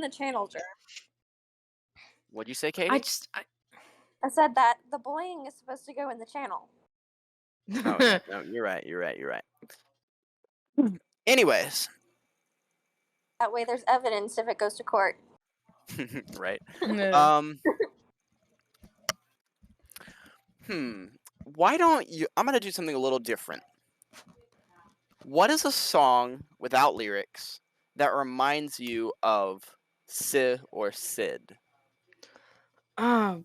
the channel, Germ. What'd you say, Katie? I said that the bling is supposed to go in the channel. Oh, yeah. No, you're right. Anyways. That way there's evidence if it goes to court. Right. Yeah. Why don't you... I'm going to do something a little different. What is a song without lyrics that reminds you of Si or Sid? Oh,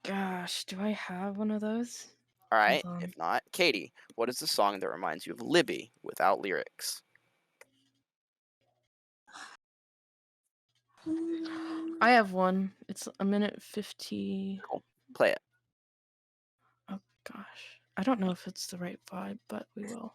gosh. Do I have one of those? All right. Hold on. If not, Katie, what is the song that reminds you of Libby without lyrics? I have one. It's 1:50. Cool. Play it. Oh, gosh. I don't know if it's the right vibe, but we will.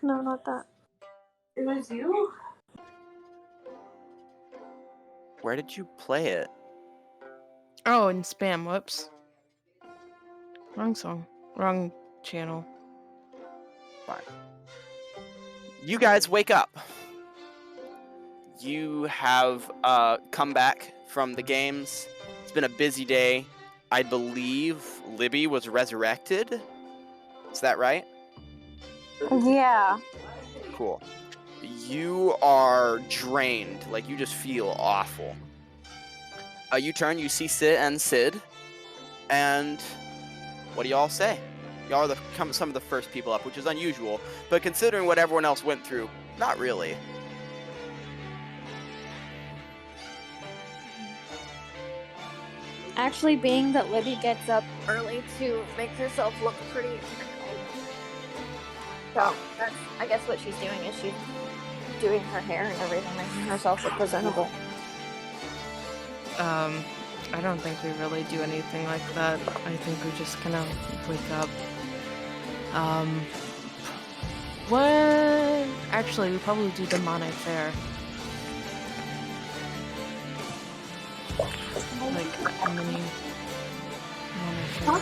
No, not that. It was you? Where did you play it? Oh, and spam. Whoops. Wrong song. Wrong channel. Fine. You guys wake up. You have come back from the games. It's been a busy day. I believe Libby was resurrected. Is that right? Yeah. Cool. You are drained. Like, you just feel awful. You turn, you see Sid, and what do y'all say? Y'all are some of the first people up, which is unusual, but considering what everyone else went through, not really. Actually, being that Libby gets up early to make herself look pretty. So that's, I guess, what she's doing is she's doing her hair and everything, making herself look presentable. I don't think we really do anything like that. I think we just kind of wake up. What? Actually, we probably do the Monte Fair. Like, how many Monte Fair?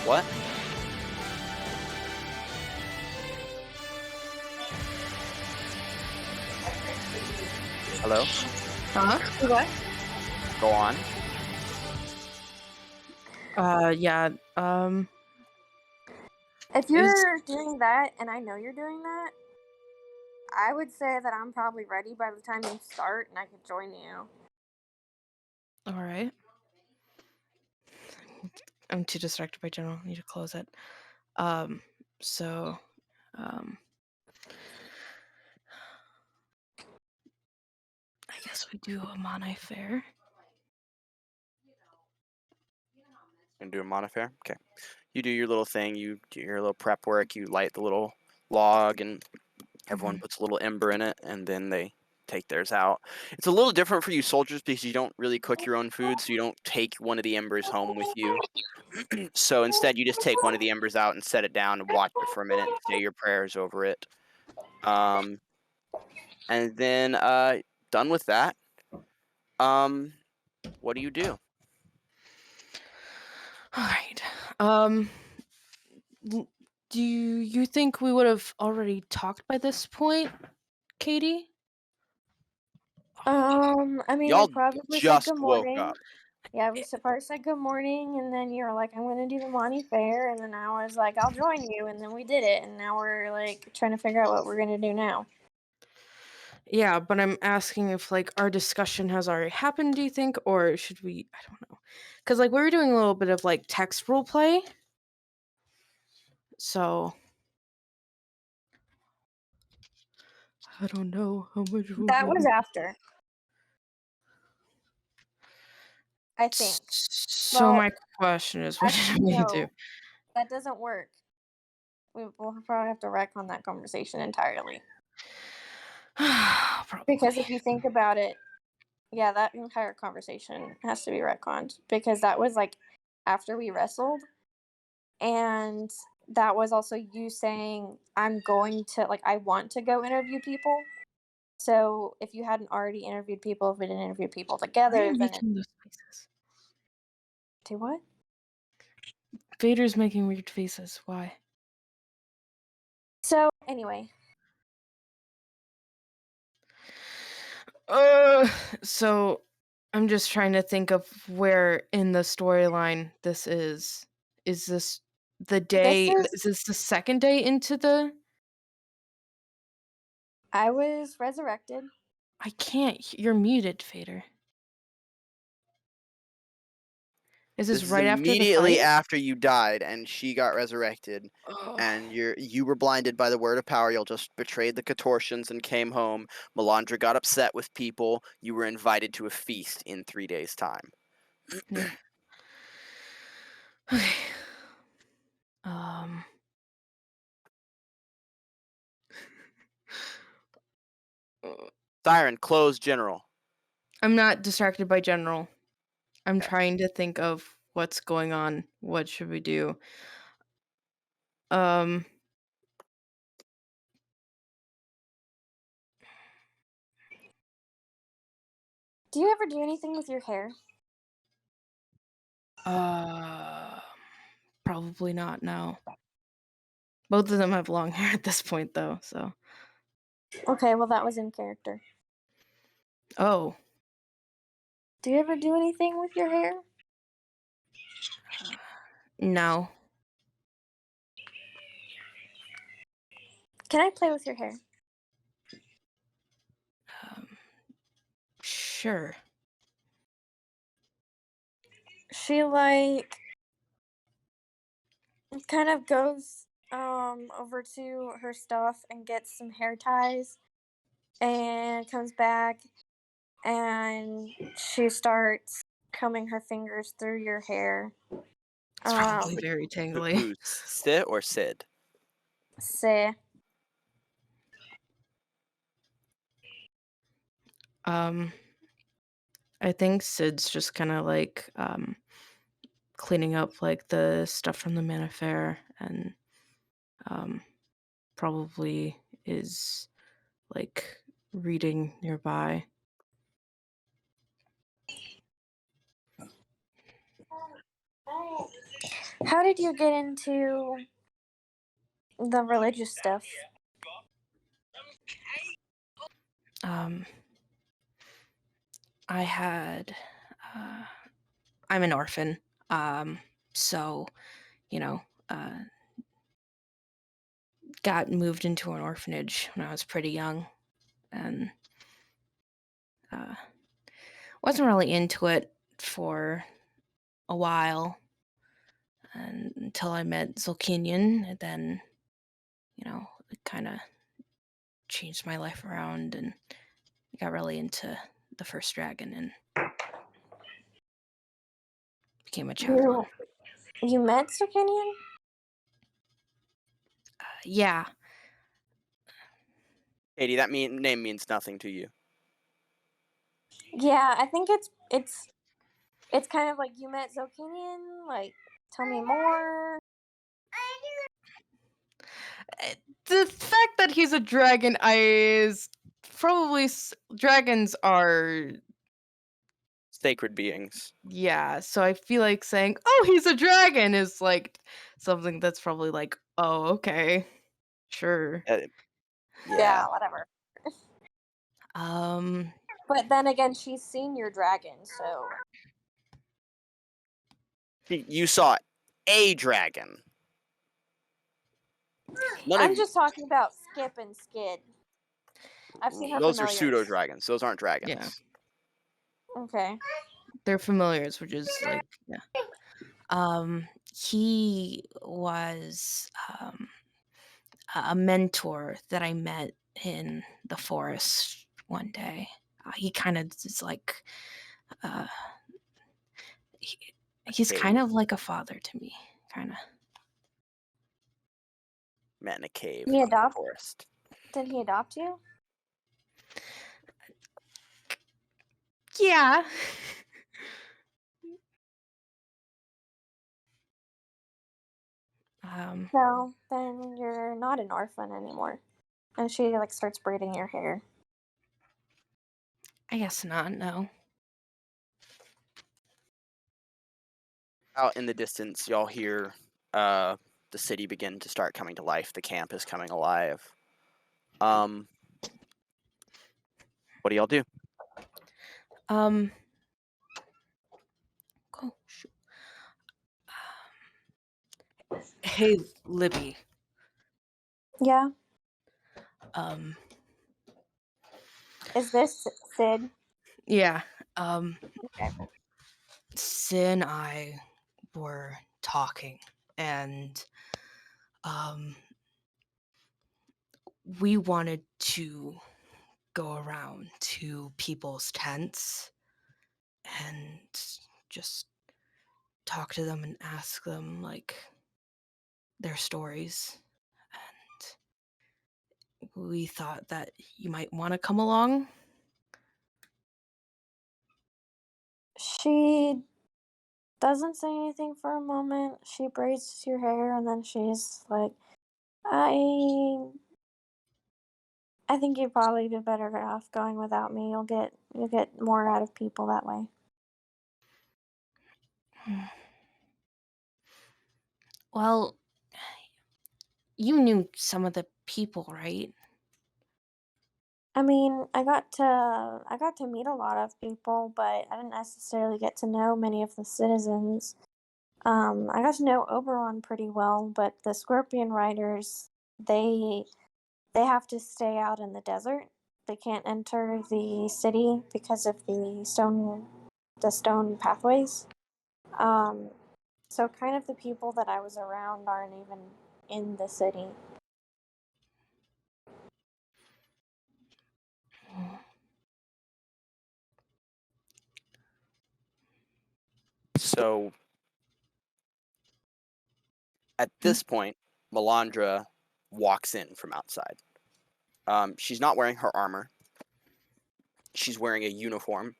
What? Hello? Huh? What? Go on. Yeah, If you're doing that, and I know you're doing that, I would say that I'm probably ready by the time you start, and I could join you. Alright. I'm too distracted by general. I need to close it. So, I guess we do a Monte Fair. And do a Monofair? Okay. You do your little thing, you do your little prep work, you light the little log, and everyone puts a little ember in it, and then they take theirs out. It's a little different for you soldiers because you don't really cook your own food, so you don't take one of the embers home with you. So instead, you just take one of the embers out and set it down and watch it for a minute and say your prayers over it. And then, done with that, what do you do? Alright. Do you think we would have already talked by this point, Katie? I mean, Y'all we probably just said good woke morning. up. Yeah, we first said good morning, and then you're like, I'm gonna do the Monty Fair, and then I was like, I'll join you, and then we did it, and now we're like trying to figure out what we're gonna do now. Yeah, but I'm asking if like our discussion has already happened, do you think? Or should we, I don't know. Cause like we were doing a little bit of like text role play. So I don't know how much That was after, I think. So Well, my question is, what actually, did we no, do? that doesn't work. We'll probably have to wreck on that conversation entirely. Because if you think about it, yeah, that entire conversation has to be retconned because that was like after we wrestled, and that was also you saying, I'm going to, like, I want to go interview people. So if you hadn't already interviewed people, if we didn't interview people Why are together, you then it. making those faces? Do what? Vader's making weird faces. Why? So anyway, Uh, so I'm just trying to think of where in the storyline this is. Is this the this day? is, Is this the second day into the? I was resurrected. I can't. You're muted, Vader. Is This this is right after the immediately fight? after you died and she got resurrected, Oh, and you were blinded by the word of power. You just betrayed the contortions and came home. Melandra got upset with people. You were invited to a feast in 3 days' time. yeah. Okay. Um. Siren, close general. I'm not distracted by General. I'm Okay. trying to think of what's going on. What should we do? Um. Do you ever do anything with your hair? Uh. Probably not. No. Both of them have long hair at this point, though. So. Okay, well, that was in character. Oh. Do you ever do anything with your hair? No. Can I play with your hair? Um, sure. She, like, kind of goes over to her stuff and gets some hair ties and comes back and she starts combing her fingers through your hair. It's probably Um, very tangly. Who's Sid or Sid? say, Um, I think Sid's just kind of like cleaning up like the stuff from the Man Affair, and um, probably is like reading nearby. how did you get into the religious stuff? Um, I had, uh, I'm an orphan, so you know, uh, got moved into an orphanage when I was pretty young, and uh, wasn't really into it for a while, and until I met Zulkinian, and then it kind of changed my life around, and got really into the first dragon and became a chaplain. You met Circanian? Yeah, Katie, that name means nothing to you. Yeah, I think it's kind of like you met Zokinian. Like, tell me more. the fact that he's a dragon is probably dragons are. Sacred beings. Yeah, so I feel like saying, "Oh, he's a dragon" is like something that's probably like, "Oh, okay. Sure." Yeah. Whatever. Um But then again, she's seen your dragon, so You saw a dragon. None of I'm you. just talking about Skip and Skid. I've seen her Those are familiars. pseudo dragons. Those aren't dragons. yeah, Okay. they're familiars, which is like yeah. He was a mentor that I met in the forest one day. He kind of is like uh he's kind Cave. of like a father to me, kind of. Met in a cave, He not in the adopt? forest. Did he adopt you? Yeah. No, then you're not an orphan anymore. And she like starts braiding your hair. I guess not, no. Out in the distance, y'all hear the city begin to start coming to life. The camp is coming alive. What do y'all do? Oh, shoot. Hey, Libby. Yeah. Um, Is this Sid? yeah. Okay. Sid and I were talking, and we wanted to go around to people's tents and just talk to them and ask them like their stories. And we thought that you might want to come along. She doesn't say anything for a moment. She braids your hair and then she's like, I I think you'd probably be better off going without me. You'll get more out of people that way. Well, you knew some of the people, right? I mean, I got to meet a lot of people, but I didn't necessarily get to know many of the citizens. I got to know Oberon pretty well, but the Scorpion Riders, they they have to stay out in the desert. They can't enter the city because of the stone pathways. Um, so kind of the people that I was around aren't even in the city. So at this point, Melandra walks in from outside. She's not wearing her armor. She's wearing a uniform.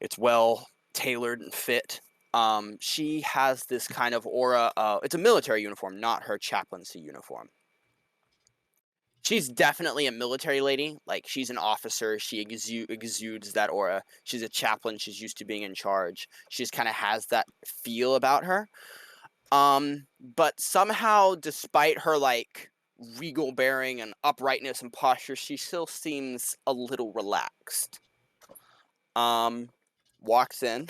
It's well tailored and fit. She has this kind of aura. It's a military uniform, not her chaplaincy uniform. She's definitely a military lady. Like, she's an officer. She exudes that aura. She's a chaplain. She's used to being in charge. She just kind of has that feel about her. But somehow, despite her, like, regal bearing and uprightness and posture, she still seems a little relaxed. Walks in,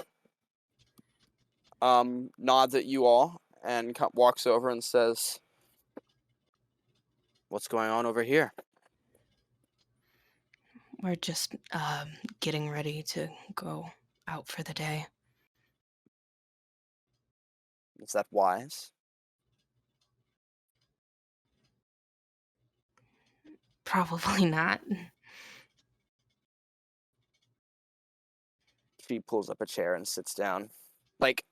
nods at you all, and walks over and says, "What's going on over here?" We're just getting ready to go out for the day. Is that wise? Probably not. She pulls up a chair and sits down. Like,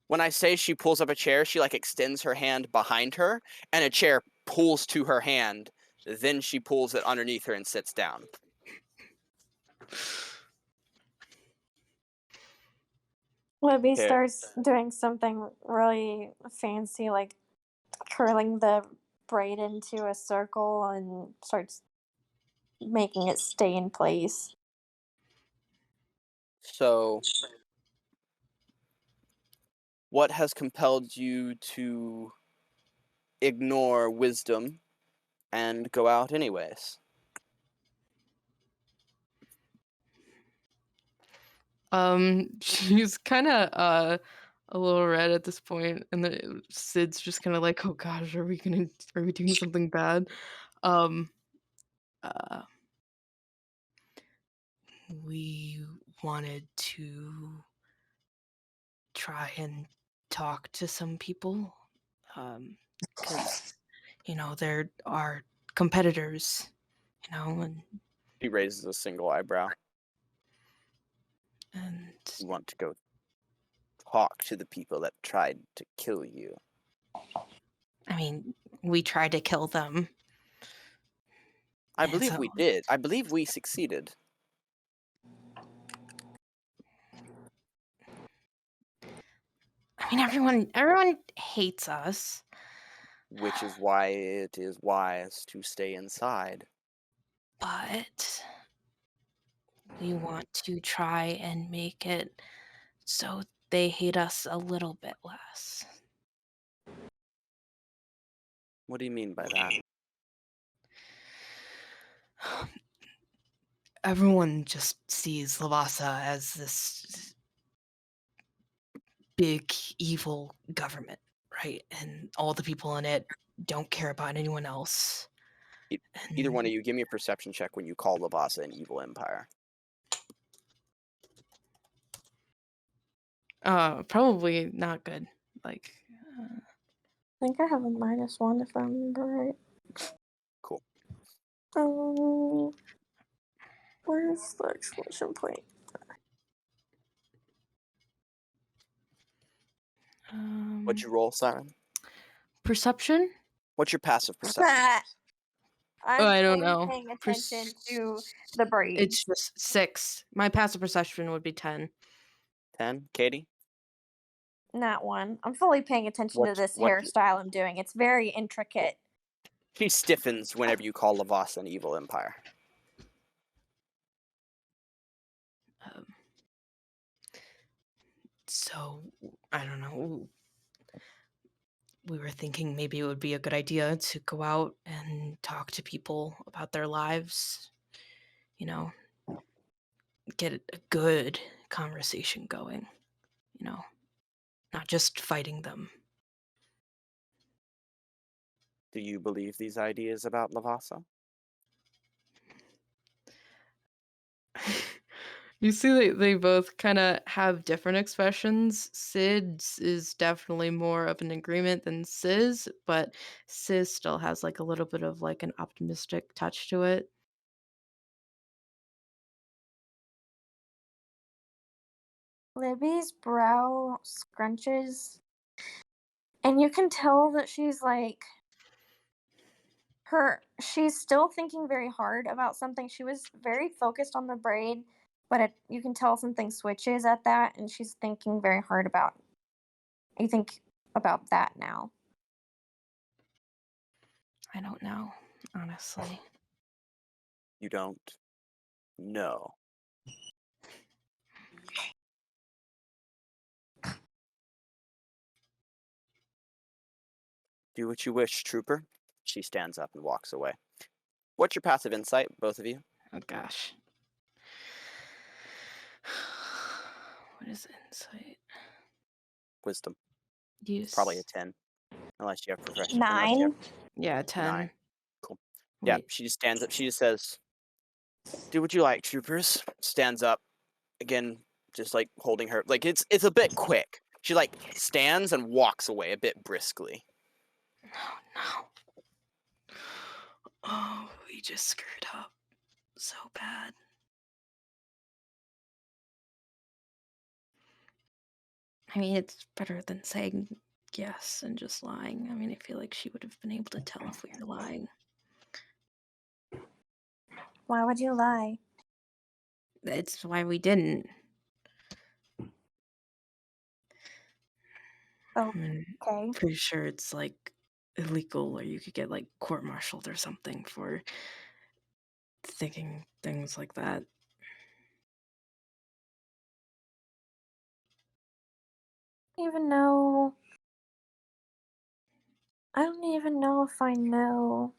when I say she pulls up a chair, she, like, extends her hand behind her, and a chair pulls to her hand. Then she pulls it underneath her and sits down. Libby Okay. starts doing something really fancy, like curling the braid into a circle and starts making it stay in place. So, what has compelled you to ignore wisdom and go out anyways? She's kind of a little red at this point, and then Sid's just kind of like, "Oh gosh, are we doing something bad?" Um, uh, We wanted to try and talk to some people, because there are competitors, and She raises a single eyebrow. and You want to go talk to the people that tried to kill you. I mean, we tried to kill them. I And believe so, we did. I believe we succeeded. I mean, everyone hates us. which is why it is wise to stay inside. But we want to try and make it so they hate us a little bit less. What do you mean by that? Everyone just sees Lavasa as this big evil government, right? And all the people in it don't care about anyone else. Either one And of you, give me a perception check when you call Lavasa an evil empire. Probably not good. Like, I think I have a -1 if I remember right. Cool. Where's the exclamation point? What'd you roll, Siren? perception? What's your passive perception? I'm I don't fully know. paying attention to the braids. It's just 6. My passive perception would be 10. 10? Katie? Not one. I'm fully paying attention to this hairstyle I'm doing. It's very intricate. She stiffens whenever you call Lavasa an evil empire. So, I don't know. We were thinking maybe it would be a good idea to go out and talk to people about their lives. You know, get a good conversation going. You know, not just fighting them. Do you believe these ideas about Lavasa? You see they both kind of have different expressions. Sid's is definitely more of an agreement than Sis, but Sis still has like a little bit of like an optimistic touch to it. Libby's brow scrunches, and you can tell that she's like she's still thinking very hard about something. She was very focused on the braid, but you can tell something switches at that, and she's thinking very hard about. You think about that now. I don't know, honestly. You don't know. Do what you wish, trooper. She stands up and walks away. What's your passive insight, both of you? Oh gosh. What is insight? Wisdom. Use Probably a 10. Unless you have profession. 9. Yeah, 10. 9. Cool. Yeah, Wait. she just stands up. She just says, do what you like, troopers. Stands up. Again, just like holding her. Like, it's a bit quick. She like stands and walks away a bit briskly. Oh no. Oh, we just screwed up so bad. I mean, it's better than saying yes and just lying. I mean, I feel like she would have been able to tell if we were lying. Why would you lie? That's why we didn't. Oh, I mean, okay. pretty sure it's like illegal, or you could get like court-martialed or something for thinking things like that. Even know. I don't even know if I know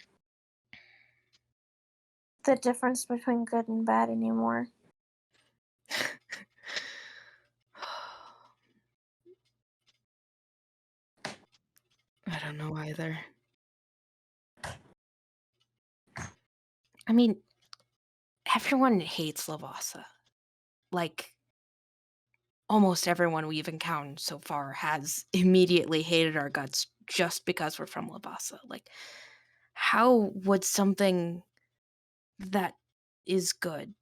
the difference between good and bad anymore. I don't know either. I mean, everyone hates Lavasa. Like, almost everyone we've encountered so far has immediately hated our guts just because we're from Lavasa. Like, how would something that is good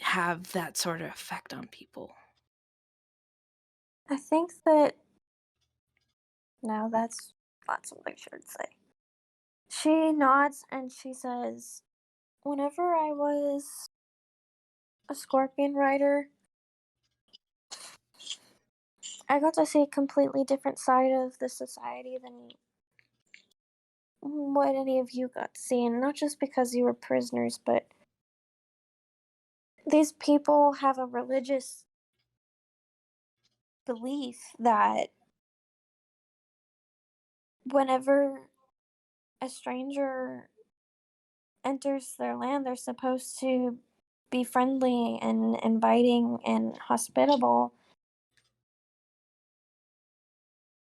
have that sort of effect on people? I think that. No, that's not something she would say. She nods and she says, whenever I was a scorpion rider, I got to see a completely different side of the society than what any of you got to see, and not just because you were prisoners, but these people have a religious belief that whenever a stranger enters their land, they're supposed to be friendly and inviting and hospitable.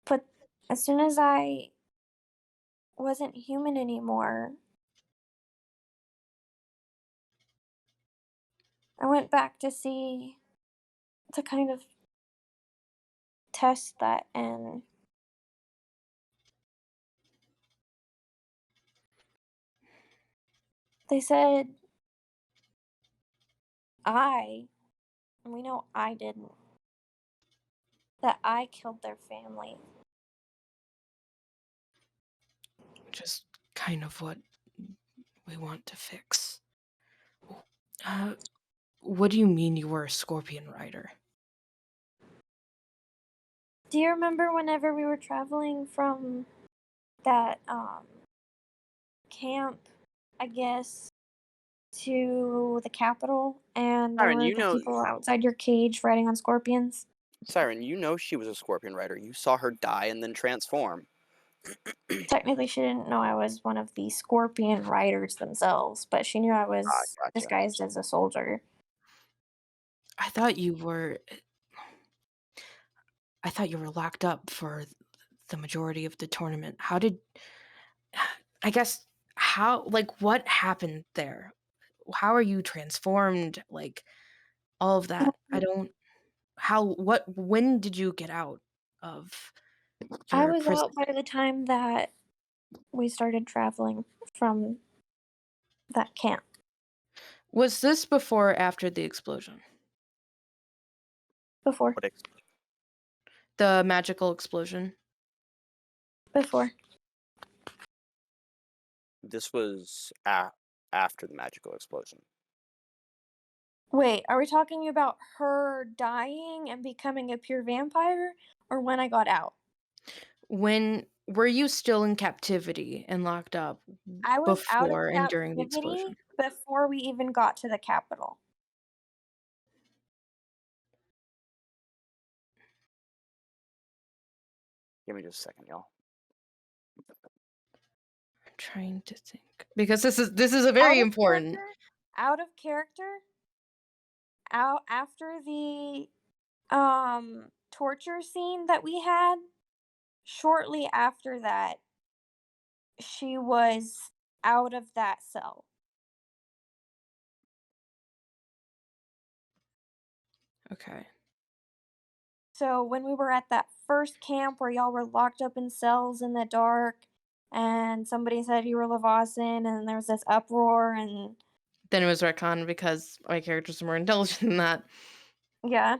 But as soon as I wasn't human anymore, I went back to kind of test that, and they said I, and we know I didn't, that I killed their family. Which is kind of what we want to fix. Uh, what do you mean you were a scorpion rider? Do you remember whenever we were traveling from that camp, I guess, to the capital, and there Siren, were the people outside your cage riding on scorpions? Siren, you know she was a scorpion rider. You saw her die and then transform. Technically, she didn't know I was one of the scorpion riders themselves, but she knew I was Gotcha. disguised as a soldier. I thought you were. I thought you were locked up for the majority of the tournament. How did? I guess how? Like, what happened there? How are you transformed? Like, all of that. I don't. How? What? When did you get out of I your was prison? out by the time that we started traveling from that camp. Was this before or after the explosion? Before. What The magical explosion? Before. This was after the magical explosion. Wait, are we talking about her dying and becoming a pure vampire, or when I got out? When were you still in captivity and locked up I was out of before and during the captivity explosion? before we even got to the capital. Give me just a second, y'all. I'm trying to think because this is a very important. Out of character. Out after the torture scene that we had. Shortly after that, she was out of that cell. Okay. So when we were at that first camp where y'all were locked up in cells in the dark, and somebody said you were Levossin, and there was this uproar, and Then it was retcon because my characters are more intelligent than that. yeah.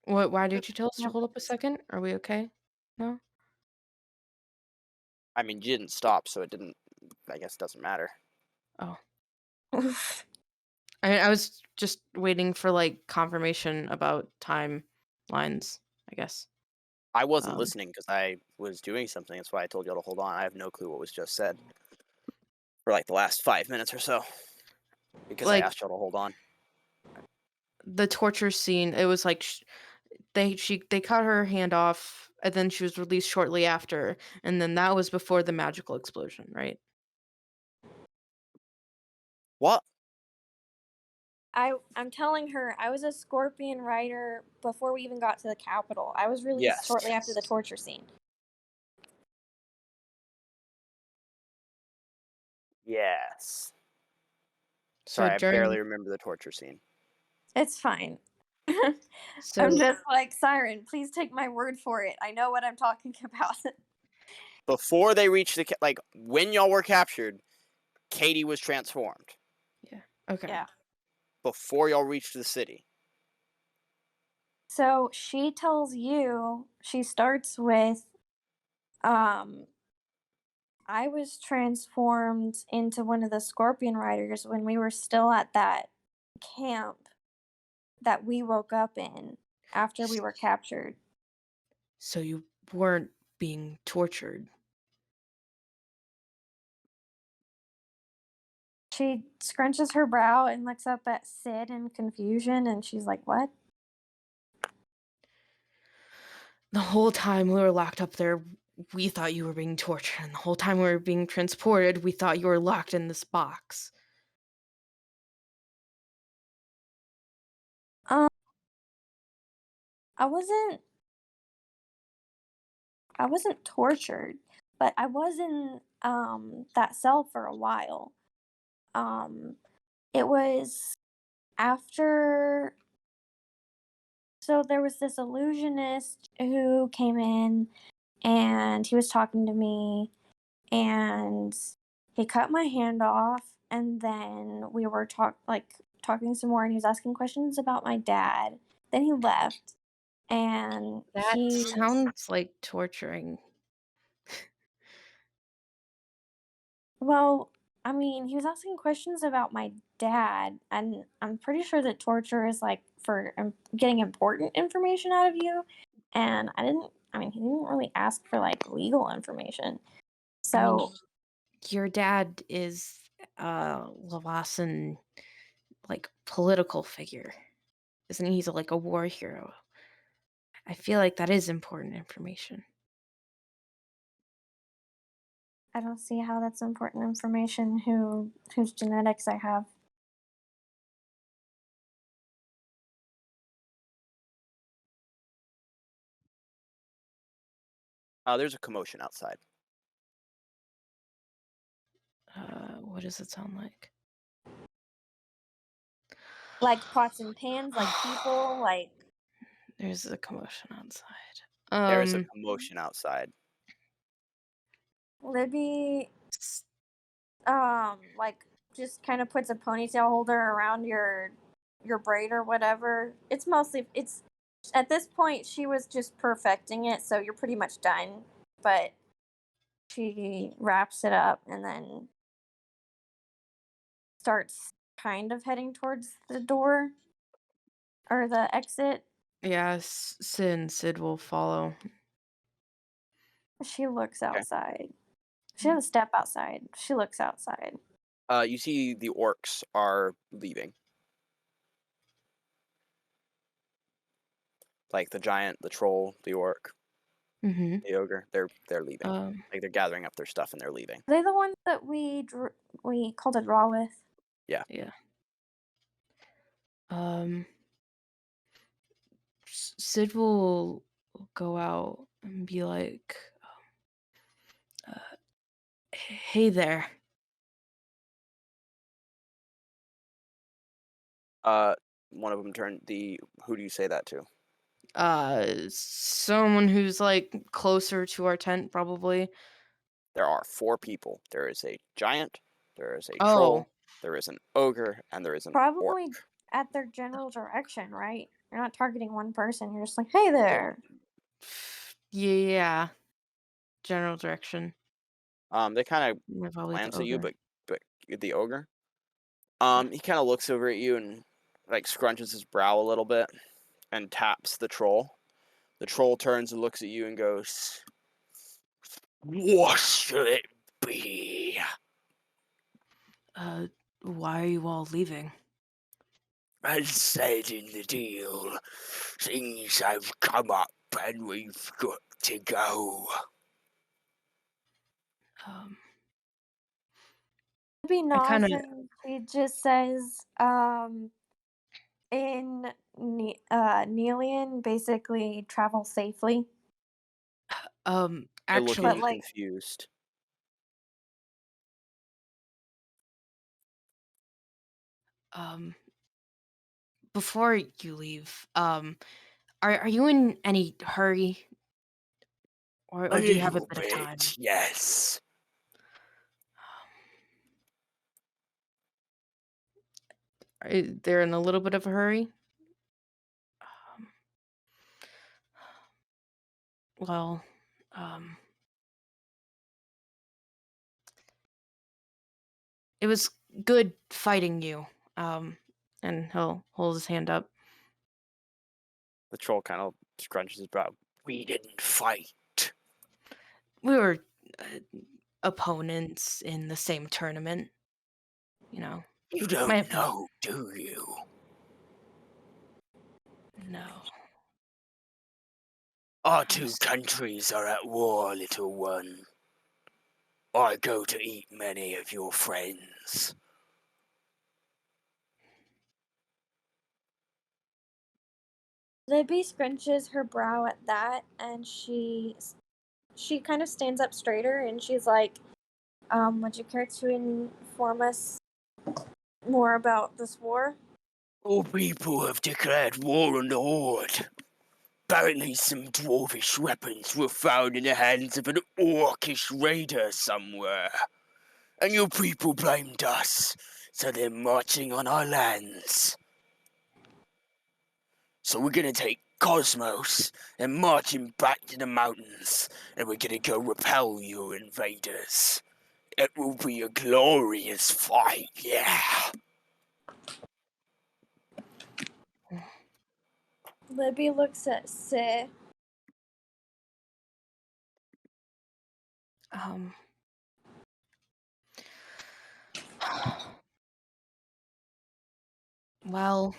What? Why did you tell us to hold up a second? Are we okay? No. I mean, you didn't stop, so it didn't. I guess it doesn't matter. Oh. Oof. I was just waiting for like confirmation about timelines. I guess. I wasn't listening because I was doing something. That's why I told y'all to hold on. I have no clue what was just said for like the last 5 minutes or so because I Like asked y'all to hold on. the torture scene. It was like they cut her hand off, and then she was released shortly after, and then that was before the magical explosion, right? What? I'm telling her I was a scorpion rider before we even got to the capital. I was released Yes. shortly after the torture scene. Yes. So Sorry, I during barely remember the torture scene. It's fine. so I'm just like, Siren, please take my word for it. I know what I'm talking about. Before they reached like when y'all were captured, Katie was transformed. yeah. Okay. Yeah. Before y'all reached the city. So she tells you, she starts with, I was transformed into one of the scorpion riders when we were still at that camp that we woke up in. after we were captured. So you weren't being tortured. She scrunches her brow and looks up at Sid in confusion, and she's like, "What?" The whole time we were locked up there, we thought you were being tortured, and the whole time we were being transported, we thought you were locked in this box. Um, I wasn't. I wasn't tortured, but I was in that cell for a while. Um, it was after. So there was this illusionist who came in, and he was talking to me, and he cut my hand off, and then we were talking some more, and he was asking questions about my dad. Then he left, and That sounds like torturing. well, I mean, he was asking questions about my dad, and I'm pretty sure that torture is like for getting important information out of you. And I mean, he didn't really ask for like legal information. I mean, So your dad is a Lavasan, like, political figure. Isn't he? He's like a war hero. I feel like that is important information. I don't see how that's important information whose genetics I have. There's a commotion outside. What does it sound like? Like pots and pans, like people, like There's a commotion outside. There is a commotion outside. Libby S- like just kind of puts a ponytail holder around your braid or whatever. It's at this point she was just perfecting it, so you're pretty much done. But she wraps it up and then starts kind of heading towards the door or the exit. yeah, Sid will follow. She looks Okay. outside. She doesn't step outside. She looks outside. You see the orcs are leaving. Like the giant, the troll, the orc, Mm-hmm. the ogre. They're leaving. Um, Like they're gathering up their stuff and they're leaving. Are they the ones that we called a draw with? yeah. Um, Sid will go out and be like, "Hey there." One of them turned the. Who do you say that to? Someone who's like closer to our tent, probably. There are 4 people. There is a giant, there is a Oh, troll, there is an ogre, and there is an orc. Probably at their general direction, right? You're not targeting one person. You're just like, hey there. yeah. General direction. They kind of Probably the glance at you, ogre. but the ogre. Yeah. He kind of looks over at you and like scrunches his brow a little bit and taps the troll. The troll turns and looks at you and goes, "What should it be?" Why are you all leaving? As said in the deal, things have come up and we've got to go. Um, He I kind nods of and he just says, in Neelian, basically travel safely. They look at But you actually, like, confused. um before you leave, are you in any hurry, A or do you have a little bit of time? bit, yes. They're in a little bit of a hurry. Um, well, um, it was good fighting you. Um, and he'll hold his hand up. The troll kind of scrunches his brow. We didn't fight. We were opponents in the same tournament. You You might don't have been. know, do you? No. Our I'm two countries are at war, little one. I go to eat many of your friends. Libby scrunches her brow at that, and she kind of stands up straighter, and she's like, would you care to inform us more about this war? All people have declared war on the Horde. Apparently some dwarvish weapons were found in the hands of an orcish raider somewhere. And your people blamed us, so they're marching on our lands. So we're gonna take Cosmos and march him back to the mountains, and we're gonna go repel your invaders. It will be a glorious fight, yeah. Libby looks at Sid. um well,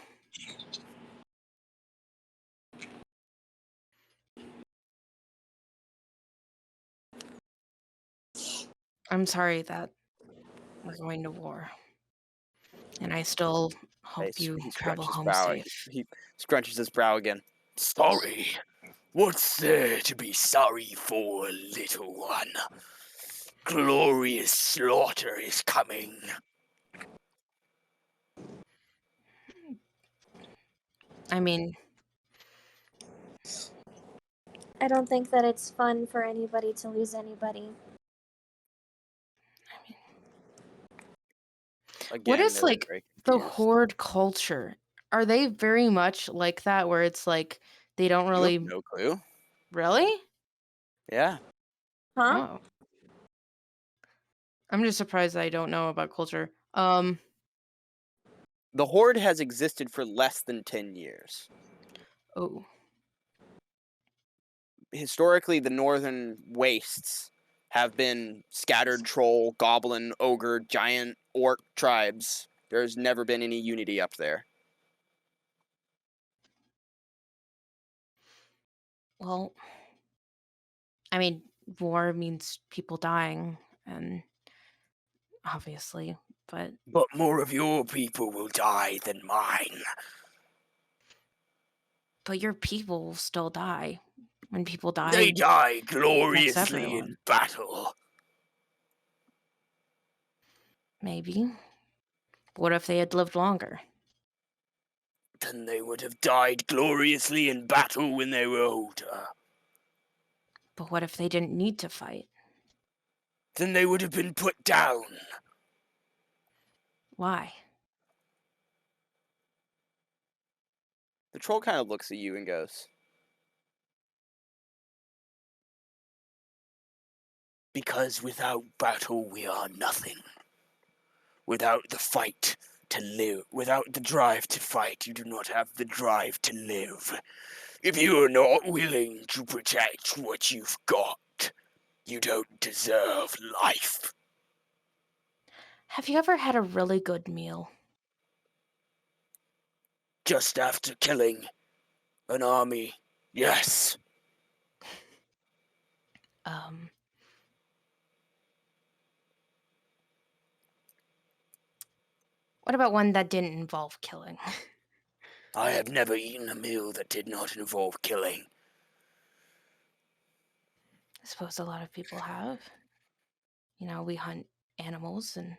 I'm sorry that we're going to war. And I still hope you He travel scrunches his home brow. safe. He scrunches his brow again. Sorry? What's there to be sorry for, little one? Glorious slaughter is coming. I mean, I don't think that it's fun for anybody to lose anybody. Again, what is they're like very the confused. horde culture? Are they very much like that where it's like they don't You have really no clue. really? Yeah. Huh? Oh. I'm just surprised I don't know about culture. The Horde has existed for less than 10 years. Oh. Historically, the northern wastes have been scattered troll, goblin, ogre, giant, orc tribes. There's never been any unity up there. Well, I mean, war means people dying, and obviously, but more of your people will die than mine. your people will still die. When people They die, die it affects gloriously everyone. in battle. Maybe. What if they had lived longer? Then they would have died gloriously in battle when they were older. But what if they didn't need to fight? Then they would have been put down. Why? The troll kind of looks at you and goes, because without battle we are nothing. Without the fight to live, without the drive to fight, you do not have the drive to live. If you are not willing to protect what you've got, you don't deserve life. Have you ever had a really good meal? Just after killing an army, yes. Um, what about one that didn't involve killing? I have never eaten a meal that did not involve killing. I suppose a lot of people have. We hunt animals and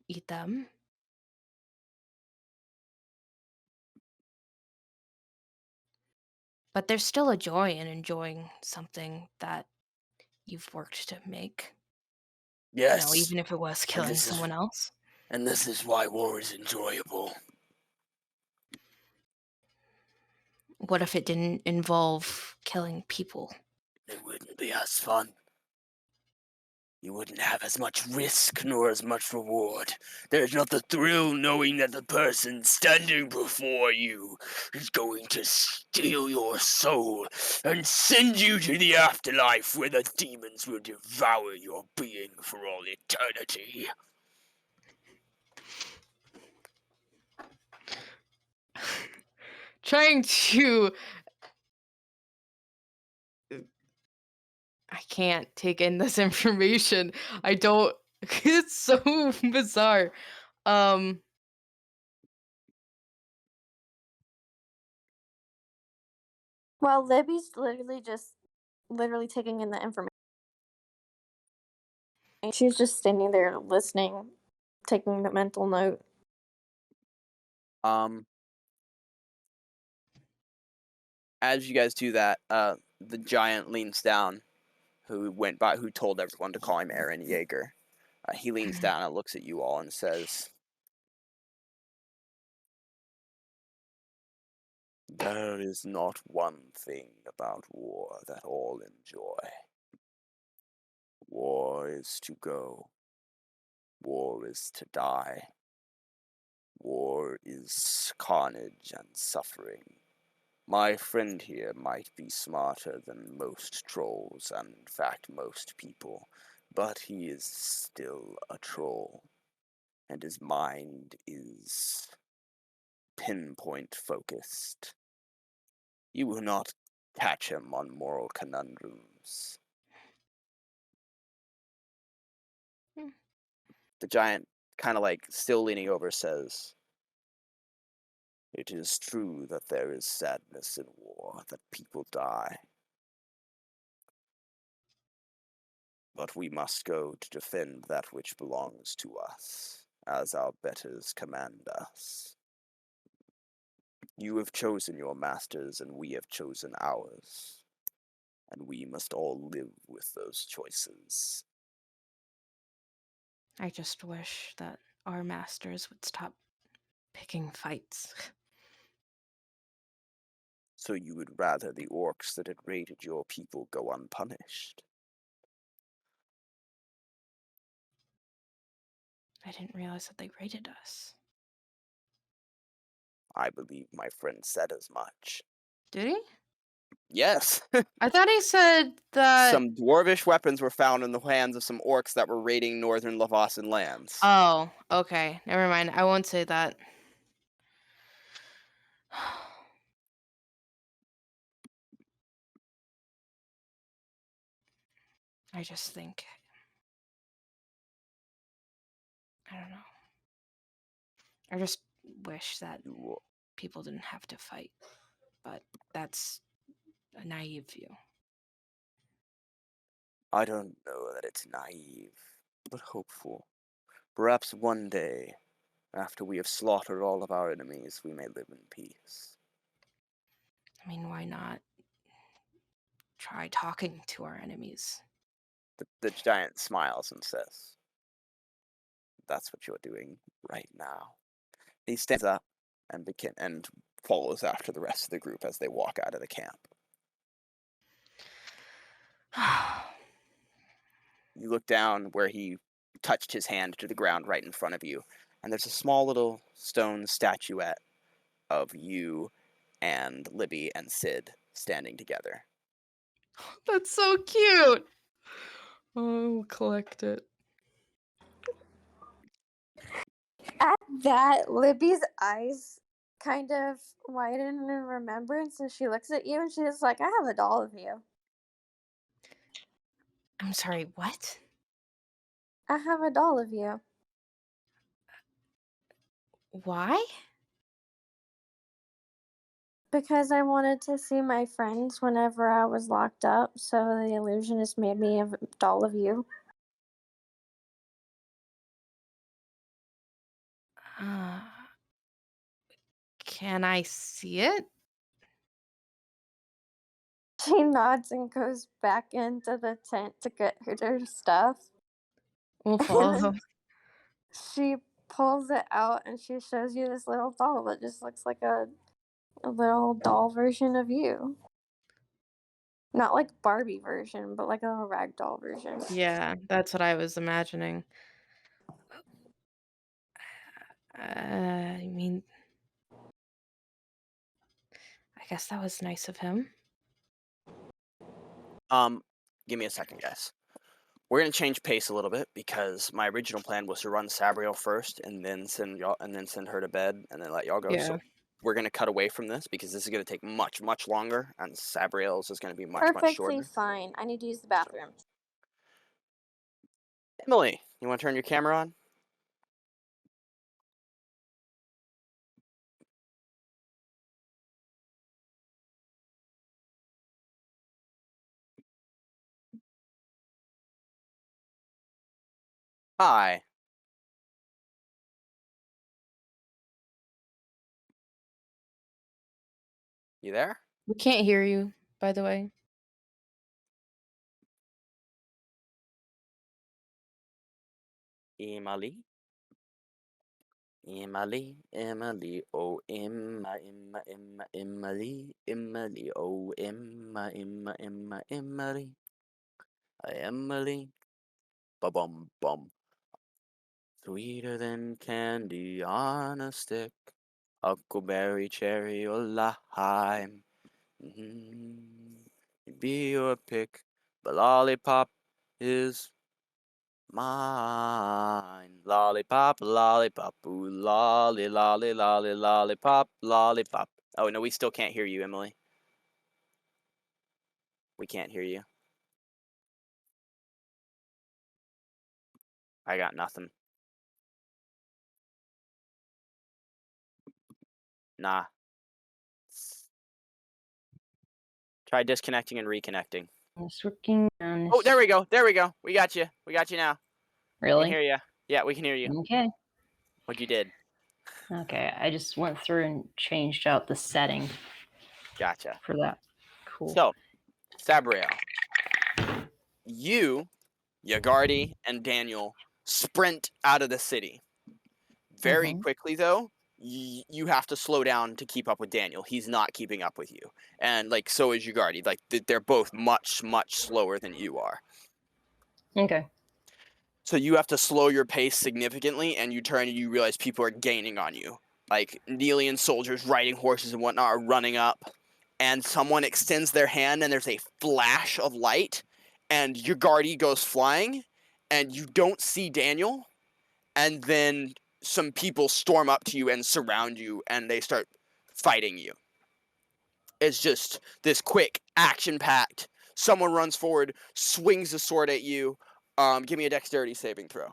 eat them. But there's still a joy in enjoying something that you've worked to make. Yes, Even if it was and killing someone else. this is why war is enjoyable. What if it didn't involve killing people? It wouldn't be as fun. You wouldn't have as much risk nor as much reward. There's not the thrill knowing that the person standing before you is going to steal your soul and send you to the afterlife where the demons will devour your being for all eternity. Trying to. I can't take in this information. I don't. It's so bizarre. Um. Well, Libby's literally taking in the information. She's just standing there listening, taking the mental note. Um, as you guys do that, the giant leans down, who told everyone to call him Aaron Yeager. He leans down and looks at you all and says, "There is not one thing about war that all enjoy. War is to go. War is to die. War is carnage and suffering. My friend here might be smarter than most trolls, and in fact most people, but he is still a troll, and his mind is pinpoint focused. You will not catch him on moral conundrums." Hmm. The giant, kind of like still leaning over, says, "It is true that there is sadness in war, that people die. But we must go to defend that which belongs to us, as our betters command us. You have chosen your masters, and we have chosen ours, and we must all live with those choices." I just wish that our masters would stop picking fights. "So you would rather the orcs that had raided your people go unpunished?" I didn't realize that they raided us. "I believe my friend said as much." Did he? "Yes." I thought he said that. Some dwarvish weapons were found in the hands of some orcs that were raiding northern Lavasan lands. Oh, okay. Never mind. I won't say that. I just think. I don't know. I just wish that You- people didn't have to fight. But that's a naive view. I don't know that it's naive, but hopeful. Perhaps one day, after we have slaughtered all of our enemies, we may live in peace. I mean, why not try talking to our enemies? The giant smiles and says, "That's what you're doing right now." He stands up and follows after the rest of the group as they walk out of the camp. You look down where he touched his hand to the ground right in front of you, and there's a small little stone statuette of you and Libby and Sid standing together. That's so cute. Oh, collect it. At that, Libby's eyes kind of widen in remembrance, and she looks at you and she's like, "I have a doll of you. I'm sorry, what? I have a doll of you." Why? Because I wanted to see my friends whenever I was locked up, so the illusionist made me a doll of you. Uh, can I see it? She nods and goes back into the tent to get her stuff. We'll follow. She pulls it out and she shows you this little doll that just looks like a little doll version of you. Not like Barbie version, but like a ragdoll version. Yeah, that's what I was imagining. I mean, I guess that was nice of him. Give me a second, guys. We're gonna change pace a little bit because my original plan was to run Sabriel first and then send her to bed and then let y'all go. Yeah. So we're gonna cut away from this because this is gonna take much, much longer, and Sabriel's is gonna be much, much Perfectly shorter. fine. I need to use the bathroom. Emily, you want to turn your camera on? Hi. You there? We can't hear you, by the way. Emily? Emily, Emily, oh Emily, Emily, oh Emily, Emily, ba bum bum, sweeter than candy on a stick, huckleberry, cherry, or lime. Be your pick, but lollipop is mine. Lollipop, lollipop, ooh, lollipop, lollipop. Oh, no, we still can't hear you, Emily. We can't hear you. I got nothing. Nah. Try disconnecting and reconnecting. It's working on. Oh, there we go. There we go. We got you. We got you now. We can Really? hear you. Yeah, we can hear you. Okay. What you did. Okay. I just went through and changed out the setting Gotcha. for that. Cool. So, Sabriel, you, Yagardi, and Daniel sprint out of the city. Very quickly, though, you have to slow down to keep up with Daniel. He's not keeping up with you. And, like, so is Yagardi. Like, they're both much, much slower than you are. Okay. So you have to slow your pace significantly, and you turn and you realize people are gaining on you. Like, Neelian soldiers riding horses and whatnot are running up, and someone extends their hand, and there's a flash of light, and Yagardi goes flying, and you don't see Daniel, and then some people storm up to you and surround you, and they start fighting you. It's just this quick, action-packed. Someone runs forward, swings a sword at you. Give me a dexterity saving throw.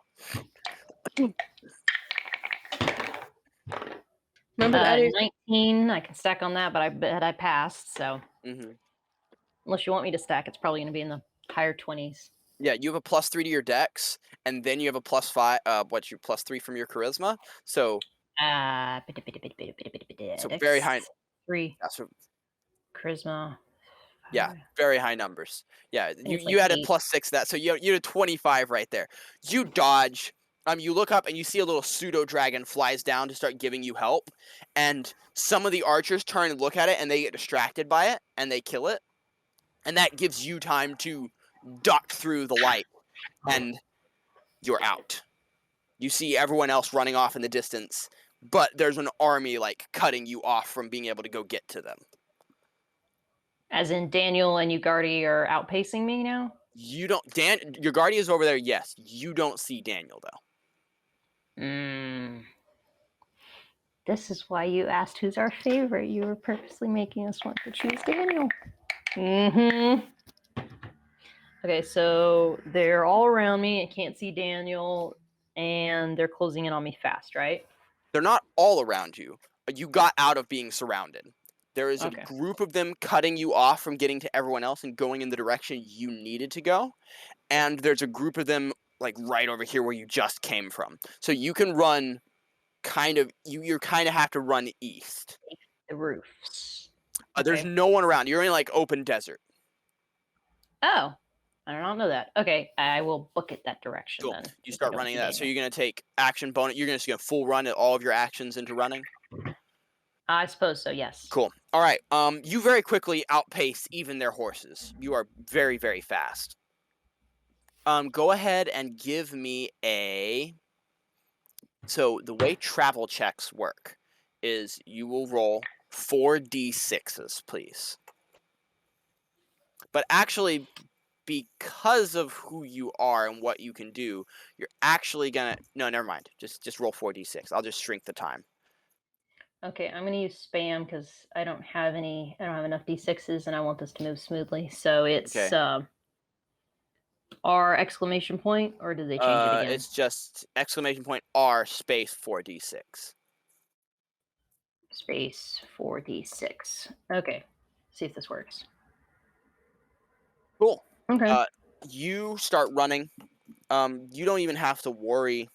Remember that? 19. I can stack on that, but I bet I passed. So unless you want me to stack, it's probably going to be in the higher 20s. Yeah, you have a +3 to your dex, and then you have a +5. What's your +3 from your charisma? So very high. 3 Yeah, so charisma. yeah, very high numbers. Yeah, it's you like had a 8. +6 to that, so you had a 25 right there. You dodge. You look up and you see a little pseudo dragon flies down to start giving you help, and some of the archers turn and look at it, and they get distracted by it, and they kill it, and that gives you time to duck through the light, and you're out. You see everyone else running off in the distance, but there's an army like cutting you off from being able to go get to them. As in Daniel and Ugardi are outpacing me now? You don't. Your guardian is over there. Yes, you don't see Daniel though. This is why you asked who's our favorite. You were purposely making us want to choose Daniel. Okay, so they're all around me. I can't see Daniel, and they're closing in on me fast, right? They're not all around you. You got out of being surrounded. There is a Okay. group of them cutting you off from getting to everyone else and going in the direction you needed to go, and there's a group of them like right over here where you just came from. So you can run. You kind of have to run east. The roofs. There's Okay. no one around. You're in like open desert. Oh, I don't know that. Okay, I will book it that direction Cool. then. You if I start don't running see that. So Daniel. you're gonna take action bonus. You're just gonna full run all of your actions into running. I suppose so. Yes. Cool. All right. You very quickly outpace even their horses. You are very, very fast. Go ahead and give me a. So the way travel checks work is you will roll 4d6s, please. But actually, because of who you are and what you can do, you're actually gonna. No, never mind. Just roll 4d6. I'll just shrink the time. Okay, I'm gonna use spam because I don't have enough d6s, and I want this to move smoothly. So it's Okay. R exclamation point, or did they change it again? It's just exclamation point R space 4d6. Space 4d6. Okay, see if this works. Cool. Okay. You start running. You don't even have to worry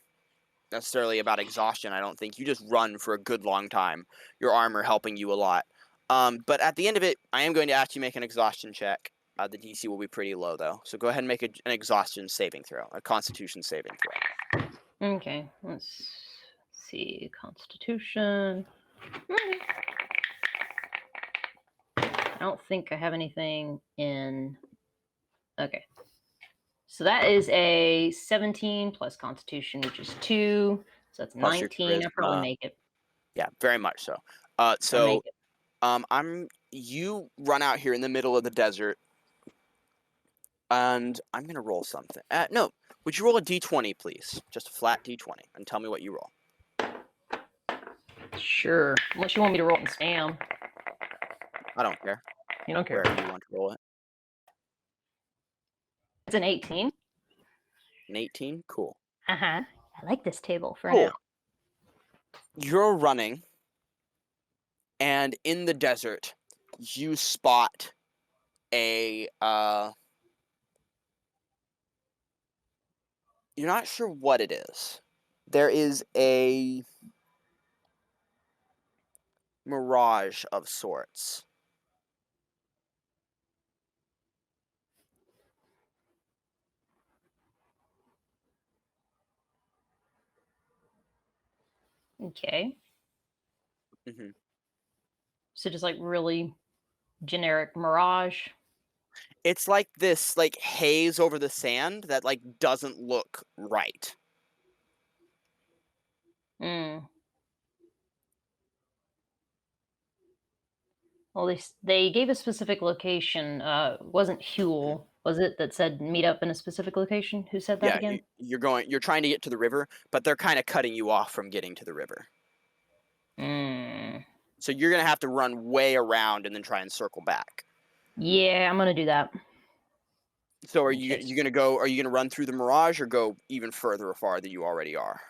necessarily about exhaustion, I don't think. You just run for a good long time. Your armor helping you a lot. But at the end of it, I am going to ask you to make an exhaustion check. The DC will be pretty low, though. So go ahead and make an exhaustion saving throw, a constitution saving throw. Okay, let's see. Constitution. I don't think I have anything in. Okay. So that is a 17 plus Constitution, which is 2. So that's Plus your 19. I probably charisma. make it. Yeah, very much so. I'll make it. You run out here in the middle of the desert, and I'm gonna roll something. No, would you roll a d20, please? Just a flat d20, and tell me what you roll. Sure. Unless you want me to roll it in spam. I don't care. You don't care. Wherever you want to roll it. It's an 18. An 18, cool. I like this table for Cool. now. You're running, and in the desert, you spot a. You're not sure what it is. There is a mirage of sorts. Okay. Mm-hmm. So just like really generic mirage. It's like this, like haze over the sand that like doesn't look right. Mm. Well, they gave a specific location. Wasn't Huel, was it, that said meet up in a specific location? Who said that Yeah, again? you're trying to get to the river, but they're kind of cutting you off from getting to the river. Mm. So you're gonna have to run way around and then try and circle back. Yeah, I'm gonna do that. So are Okay. you gonna run through the mirage or go even further afar than you already are?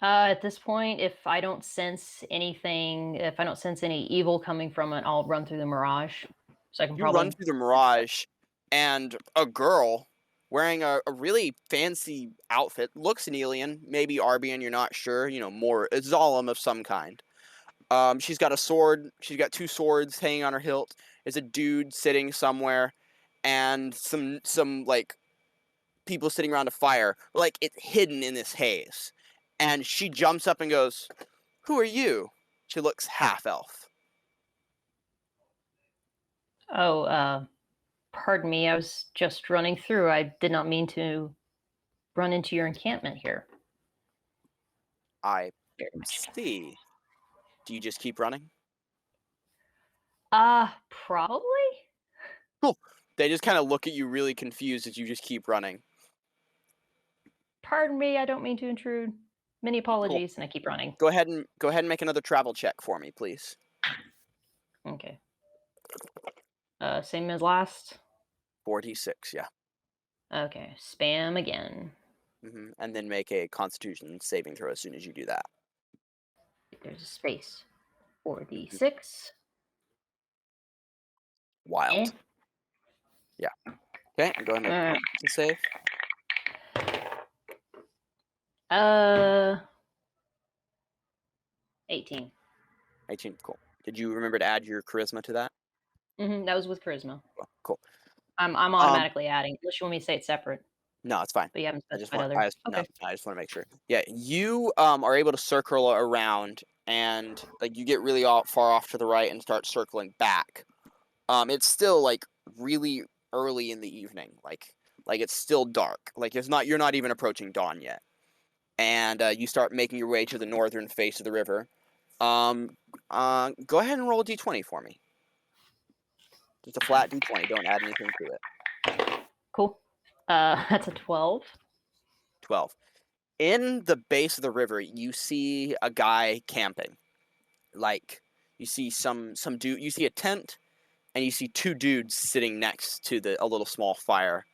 At this point, if I don't sense anything, if I don't sense any evil coming from it, I'll run through the mirage. So I can You run probably. through the mirage, and a girl wearing a really fancy outfit, looks an alien, maybe Arbian, you're not sure, more a Zalem of some kind. She's got a sword, she's got 2 swords hanging on her hilt. There's a dude sitting somewhere, and some like people sitting around a fire, like it's hidden in this haze. And she jumps up and goes, "Who are you?" She looks half elf. Oh, pardon me. I was just running through. I did not mean to run into your encampment here. I Very much. see. Do you just keep running? Probably. Cool. They just kind of look at you really confused as you just keep running. Pardon me. I don't mean to intrude. Many apologies, and I keep running. Go ahead and make another travel check for me, please. Okay. Same as last. 46, yeah. Okay. Spam again. And then make a Constitution saving throw as soon as you do that. There's a space. 4d6. Wild. Yeah. Okay, go ahead and make a save. 18. 18, cool. Did you remember to add your charisma to that? That was with charisma. Cool. I'm automatically adding, unless you want me to say it separate. No, it's fine. But you haven't I just specified want other. I just want to make sure. Yeah, you are able to circle around and like you get really far off to the right and start circling back. It's still like really early in the evening, like it's still dark. Like you're not even approaching dawn yet, and you start making your way to the northern face of the river. Go ahead and roll a d20 for me. Just a flat d20. Don't add anything to it. Cool. That's a 12. 12. In the base of the river, you see a guy camping. Like you see some dude. You see a tent, and you see two dudes sitting next to a little small fire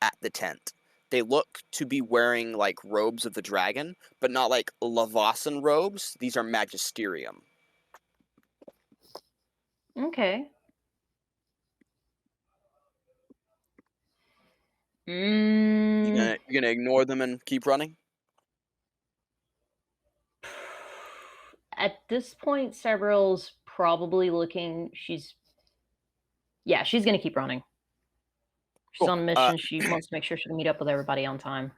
at the tent. They look to be wearing like robes of the dragon, but not like Lavasan robes. These are magisterium. Okay. You're gonna ignore them and keep running? At this point, Sabriel's probably looking. She's gonna keep running. She's Cool. on a mission. She wants to make sure she can meet up with everybody on time.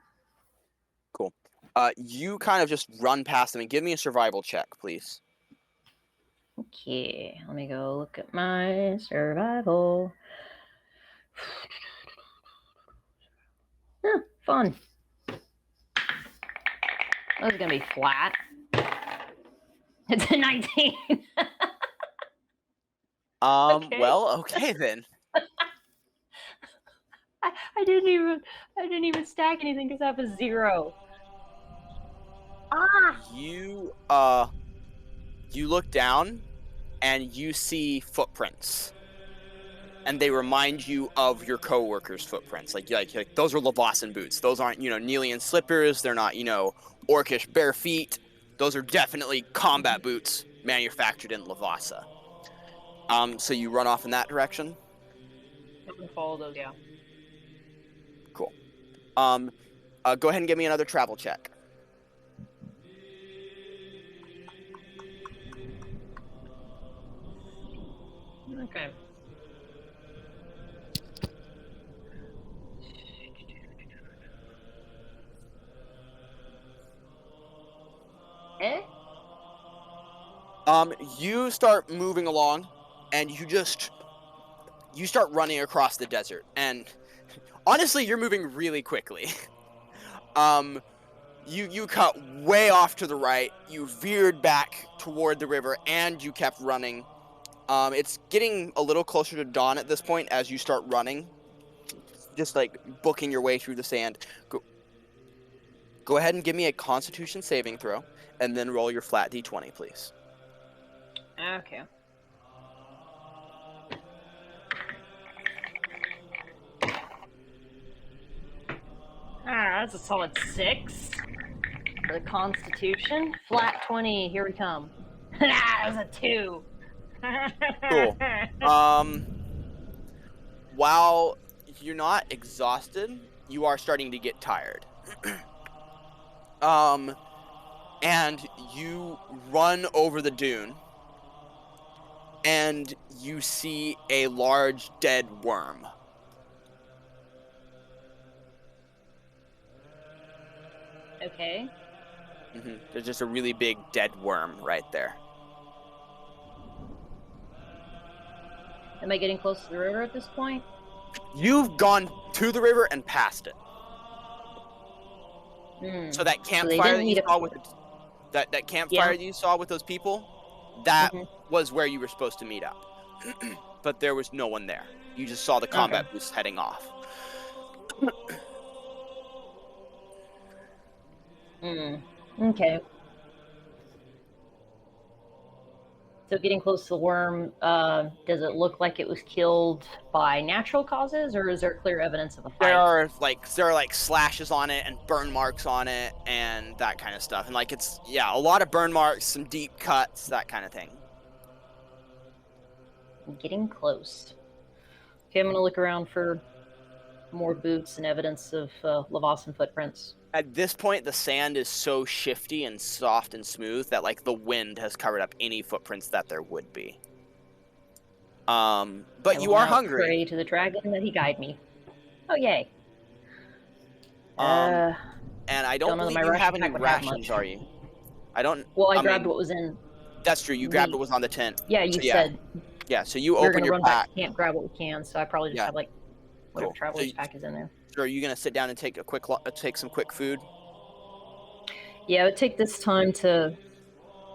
Cool. You kind of just run past them and give me a survival check, please. Okay, let me go look at my survival. Fun. That was gonna be flat. It's a 19. Okay. Well, okay then. I didn't even stack anything because I have a 0. You look down and you see footprints. And they remind you of your coworkers' footprints. Like those are Lavasan boots. Those aren't, Nelian slippers. They're not, Orcish bare feet. Those are definitely combat boots manufactured in Lavasa. So you run off in that direction? I can follow those, yeah. Cool. Go ahead and give me another travel check. Okay. Eh? You start moving along, and you start running across the desert, and honestly, you're moving really quickly. You cut way off to the right, you veered back toward the river, and you kept running. It's getting a little closer to dawn at this point as you start running, just like booking your way through the sand. Go ahead and give me a Constitution saving throw, and then roll your flat d20, please. Okay. That's a solid 6 for the Constitution. Flat 20. Here we come. That was a 2. Cool. While you're not exhausted, you are starting to get tired. And you run over the dune, and you see a large dead worm. Okay. There's just a really big dead worm right there. Am I getting close to the river at this point? You've gone to the river and past it. So that campfire that you saw with that campfire you saw with those people, that was where you were supposed to meet up. But there was no one there. You just saw the combat boost heading off. Okay. So getting close to the worm, does it look like it was killed by natural causes, or is there clear evidence of a fight? There are like slashes on it and burn marks on it and that kind of stuff. And like it's a lot of burn marks, some deep cuts, that kind of thing. I'm getting close. Okay, I'm gonna look around for more boots and evidence of Lavasan footprints. At this point, the sand is so shifty and soft and smooth that like the wind has covered up any footprints that there would be. But you are hungry. Pray to the dragon that he guide me. Oh yay! And I don't believe you have any rations, are you? I don't. Well, I grabbed what was in. That's true. You grabbed meat. what was on the tent. Yeah, you So, said Yeah, so you we're open gonna your run back pack. to camp, grab what we can. So I probably just Yeah. have like whatever Cool. traveler's So pack is in there. are you gonna sit down and take some quick food? Yeah, I would take this time to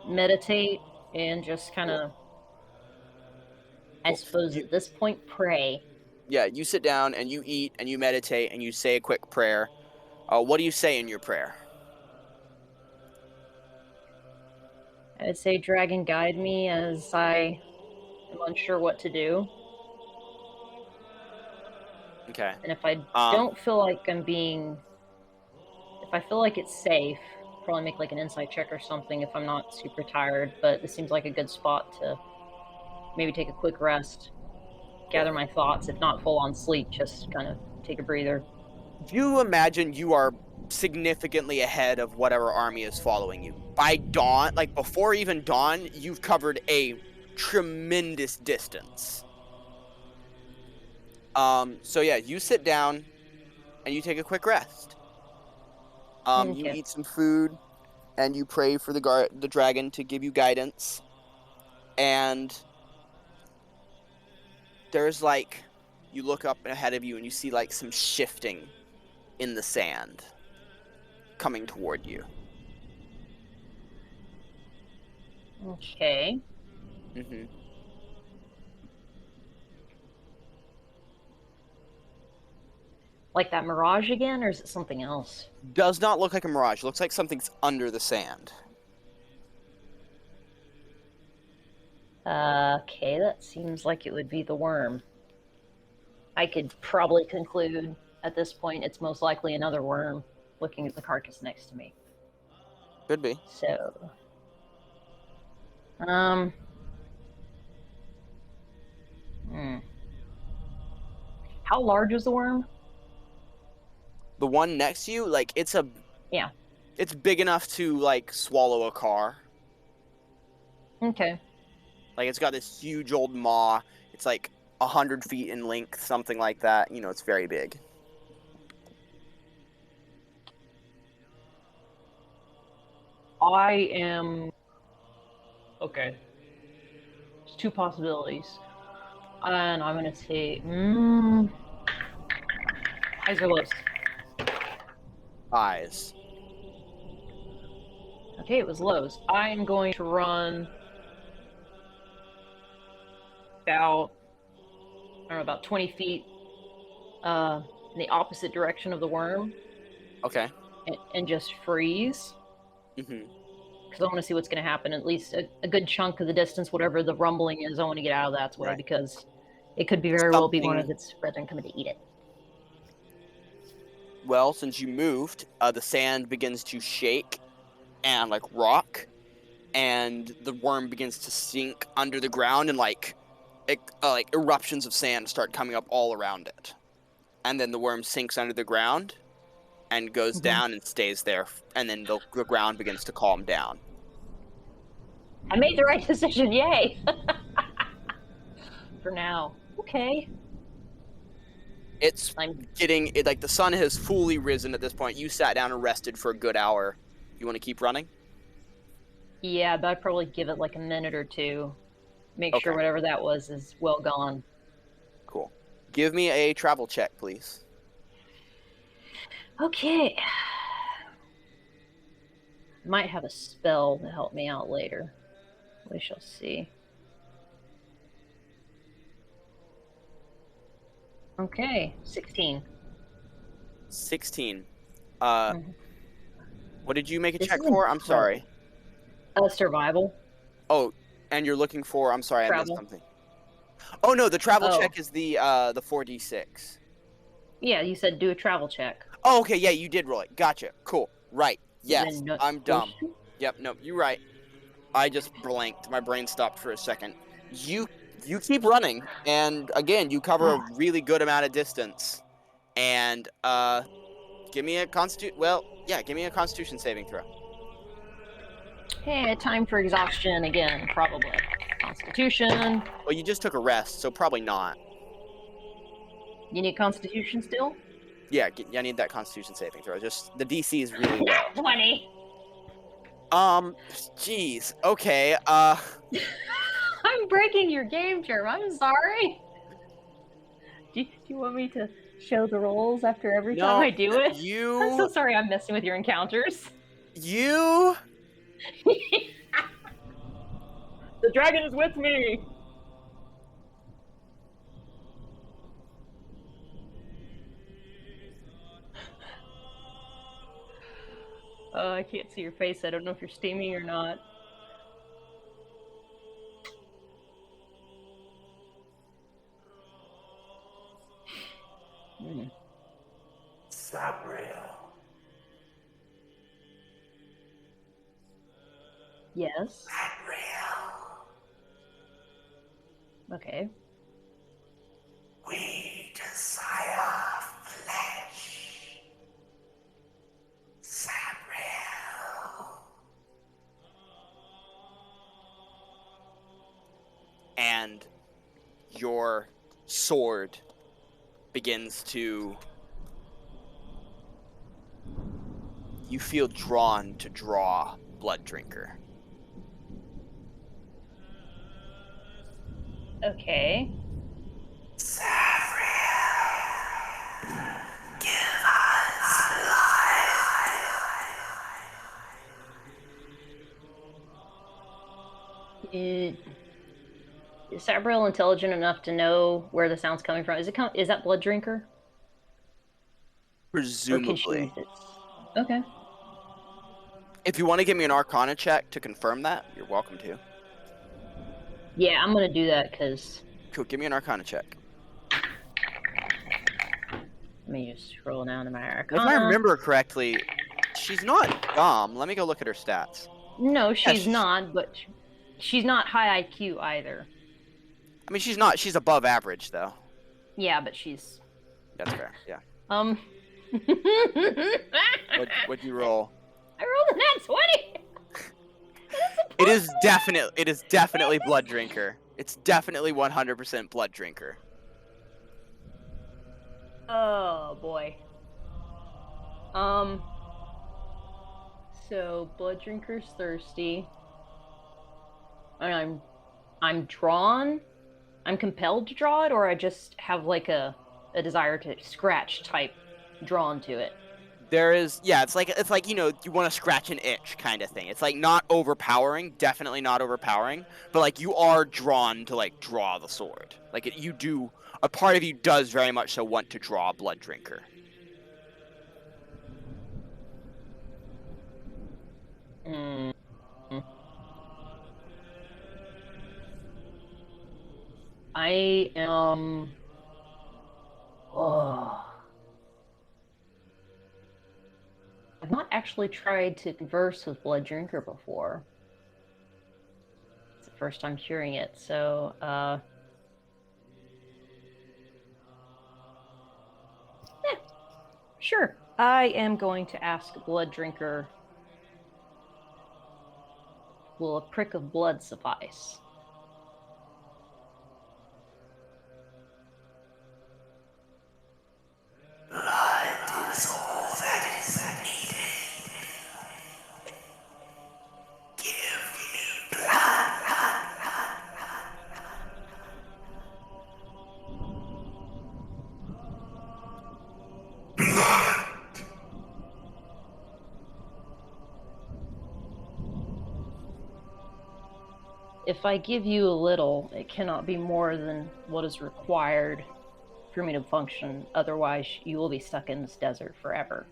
meditate and just kind of, I Cool. suppose at this point, pray. Yeah, you sit down and you eat and you meditate and you say a quick prayer. What do you say in your prayer? I would say, Dragon, guide me as I am unsure what to do. Okay. And if I Um, don't feel like if I feel like it's safe, probably make like an insight check or something if I'm not super tired. But this seems like a good spot to maybe take a quick rest, gather my thoughts, if not full on sleep, just kind of take a breather. you imagine you are significantly ahead of whatever army is following you. By dawn, like before even dawn, you've covered a tremendous distance. So yeah, you sit down and you take a quick rest. You Okay. eat some food and you pray for the dragon to give you guidance. And there's like, you look up ahead of you and you see like some shifting in the sand coming toward you. Okay. Mm-hmm. Like that mirage again, or is it something else? Does not look like a mirage. Looks like something's under the sand. Okay, that seems like it would be the worm. I could probably conclude at this point it's most likely another worm looking at the carcass next to me. Could be. So, how large is the worm? The one next to you, like it's Yeah. It's big enough to like swallow a car. Okay. Like it's got this huge old maw. It's like 100 feet in length, something like that. You know, it's very big. I am. Okay. There's two possibilities. And I'm gonna say. Highs or lows? Eyes. Okay, it was lows. I am going to run about 20 feet in the opposite direction of the worm Okay. and just freeze. Mm-hmm. Because I want to see what's going to happen. At least a good chunk of the distance, whatever the rumbling is, I want to get out of that way Right. because it could be very well be one of Something- its brethren coming to eat it. Well, since you moved, the sand begins to shake and like rock, and the worm begins to sink under the ground, and like eruptions of sand start coming up all around it. And then the worm sinks under the ground and goes down and stays there, and then the ground begins to calm down. I made the right decision, yay! For now. Okay. It's like the sun has fully risen at this point. You sat down and rested for a good hour. You want to keep running? Yeah, but I'd probably give it like a minute or two. Make sure Okay. whatever that was is well gone. Cool. Give me a travel check, please. Okay. Might have a spell to help me out later. We shall see. Okay, 16. 16. Mhm. What did you make a This check is for? I'm sorry. Survival. Oh, and you're looking for. I'm sorry, I missed Travel. something. Oh no, the travel Oh. check is the 4d6. Yeah, you said do a travel check. Oh, okay, yeah, you did roll it. Gotcha. Cool. Right. Yes, Then not I'm dumb. supposed to? Yep. Nope. You're right. I just blanked. My brain stopped for a second. You keep running, and again, you cover a really good amount of distance. And give me a give me a Constitution saving throw. Hey, time for exhaustion again, probably. Constitution. Well, you just took a rest, so probably not. You need Constitution still? Yeah, I need that Constitution saving throw. Just the DC is really low. 20. Jeez. Okay. I'm breaking your game, Germ. I'm sorry. Do you want me to show the rolls after every time I do it? I'm so sorry I'm messing with your encounters. You. The dragon is with me! I can't see your face. I don't know if you're steaming or not. Sabriel. Yes. Sabriel. Okay. We desire flesh. Sabriel. And your sword begins to. You feel drawn to draw Blood Drinker. Okay. Sabriel. Give us life. Is Sabriel intelligent enough to know where the sound's coming from? Is that Blood Drinker? Or can she Presumably. use it? Okay. If you want to give me an Arcana check to confirm that, you're welcome to. Yeah, I'm gonna do that because. Cool. Give me an Arcana check. Let me just scroll down to my If I Arcana. remember correctly, she's not dumb. Let me go look at her stats. No, she's she's- not, but she's not high IQ either. I mean, she's not. She's above average, though. Yeah, but she's. That's fair. Yeah. What'd you roll? I rolled a nat 20. It is definitely Blood Drinker. It's definitely 100% Blood Drinker. Oh boy. So Blood Drinker's thirsty. And I'm drawn. I'm compelled to draw it, or I just have like a desire to scratch type drawn to it. There is, yeah, it's like you want to scratch an itch kind of thing. It's like not overpowering, definitely not overpowering, but like you are drawn to like draw the sword. Like a part of you does very much so want to draw a Blood Drinker. Mm. I am. Oh. I've not actually tried to converse with Blood Drinker before. It's the first time hearing it, so sure. I am going to ask Blood Drinker, will a prick of blood suffice? Blood is all that is needed. Give me blood. If I give you a little, it cannot be more than what is required for me to function. Otherwise, you will be stuck in this desert forever.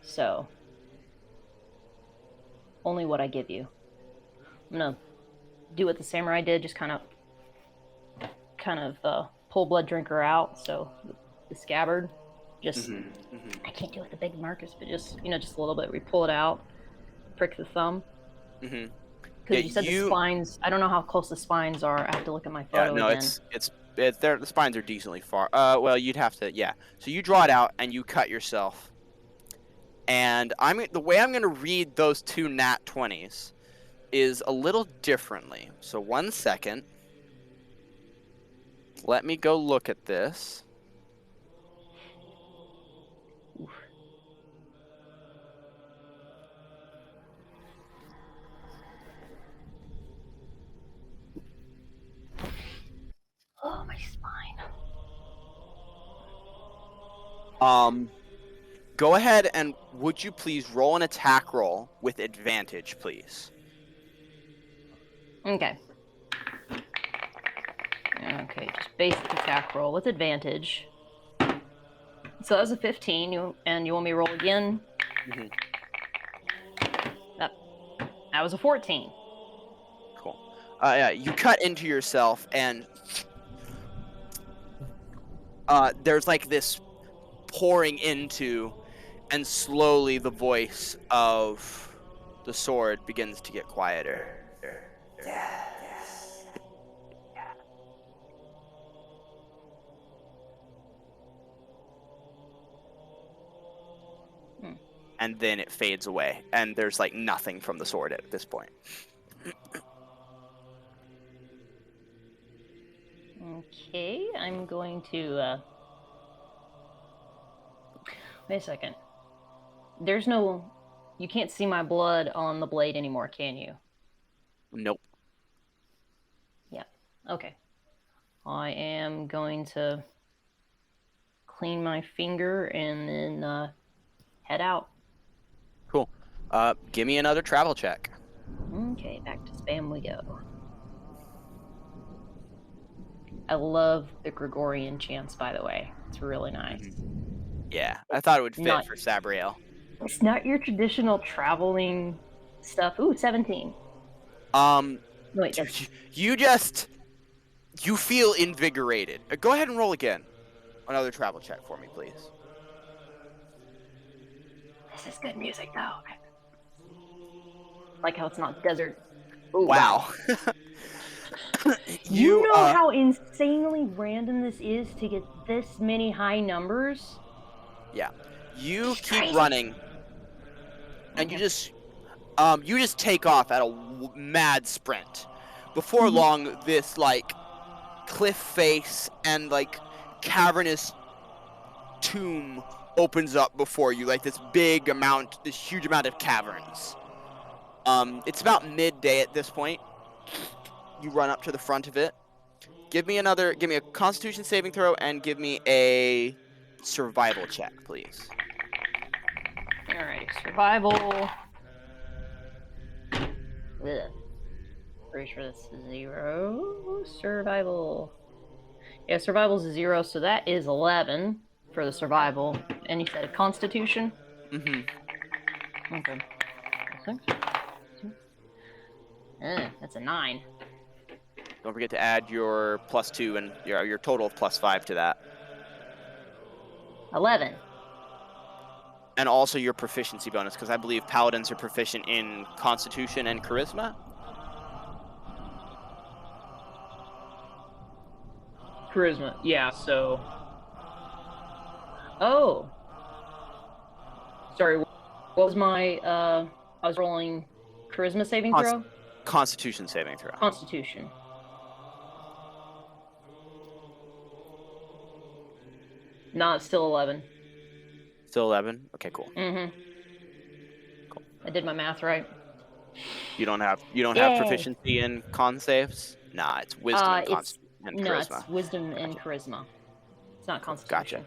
So, only what I give you. I'm gonna do what the samurai did, just kind of pull Blood Drinker out. So the scabbard, just I can't do it with the big Marcus, but just just a little bit. We pull it out, prick the thumb. Mm-hmm. Because you said the spines. I don't know how close the spines are. I have to look at my photo again. The spines are decently far. Well, you'd have to, yeah. So you draw it out and you cut yourself. And the way I'm gonna read those two nat 20s is a little differently. So 1 second. Let me go look at this. Go ahead and would you please roll an attack roll with advantage, please? Okay. Okay, just basic attack roll with advantage. So that was a 15, and you want me to roll again? Mhm. That was a 14. Cool. Yeah, you cut into yourself, and there's like this pouring into, and slowly the voice of the sword begins to get quieter. Yes. And then it fades away, and there's like nothing from the sword at this point. Okay, I'm going to, wait a second. There's no... You can't see my blood on the blade anymore, can you? Nope. Yeah. Okay. I am going to clean my finger and then head out. Cool. Give me another travel check. Okay, back to spam we go. I love the Gregorian chants, by the way. It's really nice. Yeah, I thought it would fit Not- for Sabriel. It's not your traditional traveling stuff. Ooh, 17. Wait, that's... You feel invigorated. Go ahead and roll again. Another travel check for me, please. This is good music, though. I like how it's not desert. Ooh, Wow. You know how insanely random this is to get this many high numbers? Yeah. You It's keep crazy. running, and Okay. you just take off at a mad sprint. Before long, this like cliff face and like cavernous tomb opens up before you, like this huge amount of caverns. It's about midday at this point. You run up to the front of it. Give me a Constitution saving throw and give me a survival check, please. Alright, survival. Ugh. Pretty sure that's 0. Survival. Yeah, survival's a 0, so that is 11 for the survival. And you said a constitution? Mm-hmm. Okay. That's a 9. Don't forget to add your +2 and your total of +5 to that. 11. And also your proficiency bonus, because I believe paladins are proficient in Constitution and Charisma. Charisma, yeah, so... Oh! Sorry, what was my, I was rolling charisma saving throw? Constitution saving throw. Constitution. No, it's still 11. Still 11? Okay, cool. Mm-hmm. Cool. I did my math right. You don't have Yay. proficiency in con saves? Nah, it's wisdom and No, charisma. it's wisdom and charisma. It's not constitution. Gotcha.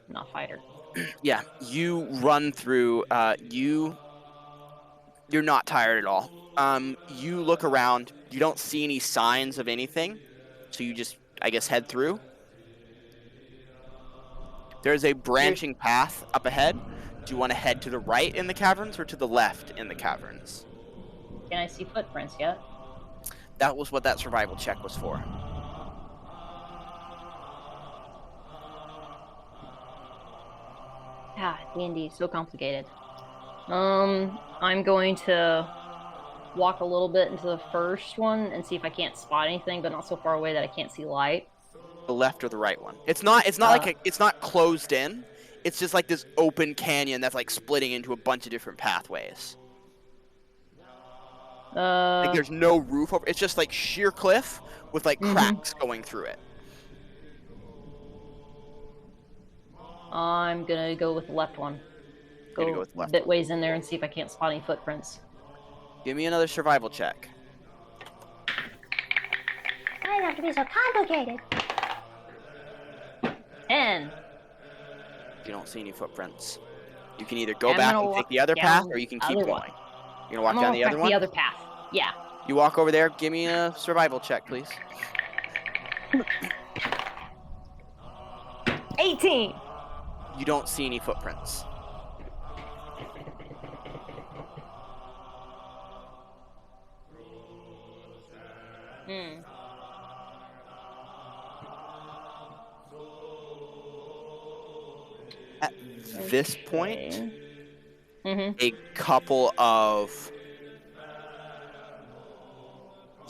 I'm not fighter. Yeah, you run through. You're not tired at all. You look around. You don't see any signs of anything, so you just, I guess, head through. There's a branching path up ahead. Do you want to head to the right in the caverns or to the left in the caverns? Can I see footprints yet? That was what that survival check was for. D&D, so complicated. I'm going to walk a little bit into the first one and see if I can't spot anything, but not so far away that I can't see light. The left or the right one? It's not it's not closed in. It's just like this open canyon that's like splitting into a bunch of different pathways. Like there's no roof over. It's just like sheer cliff with like cracks going through it. I'm gonna go with the left one. Go with left a bit ways in there and see if I can't spot any footprints. Give me another survival check. Why does it have to be so complicated? 10. You don't see any footprints. You can either go I'm back gonna and take walk the other path, down or you can the keep other going. one. You're gonna walk I'm down gonna the walk other back one? the other path. Yeah. You walk over there. Give me a survival check, please. 18. You don't see any footprints. Hmm. At this point, Mm-hmm. a couple of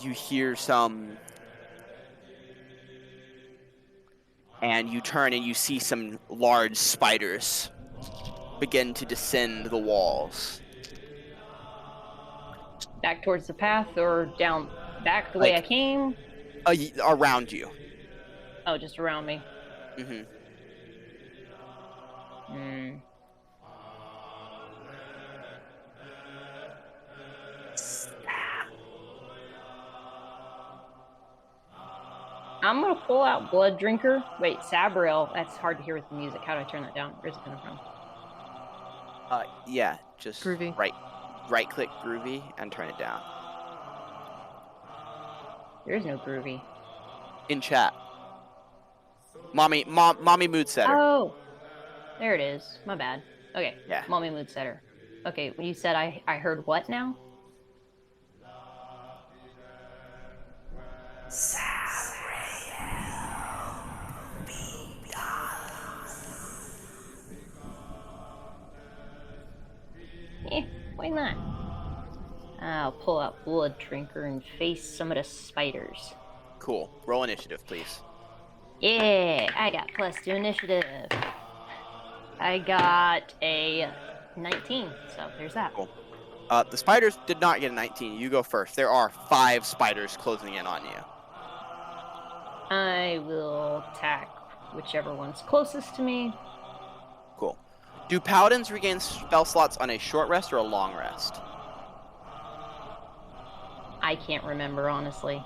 you hear some, and you turn and you see some large spiders begin to descend the walls. Back towards the path or down back the way I came? Around you. Oh, just around me. Mm-hmm. Hmm. I'm gonna pull out Blood Drinker. Wait, Sabriel. That's hard to hear with the music. How do I turn that down? Where's it coming from? Yeah, just Groovy. right click Groovy and turn it down. There is no groovy. In chat. Mommy mood setter. Oh, there it is. My bad. Okay. Yeah. Mommy mood setter. Okay, when you said I heard what now? Why not? I'll pull out Blood Drinker and face some of the spiders. Cool. Roll initiative, please. Yeah, I got +2 initiative. I got a 19, so there's that. Cool. The spiders did not get a 19. You go first. There are 5 spiders closing in on you. I will attack whichever one's closest to me. Cool. Do paladins regain spell slots on a short rest or a long rest? I can't remember, honestly.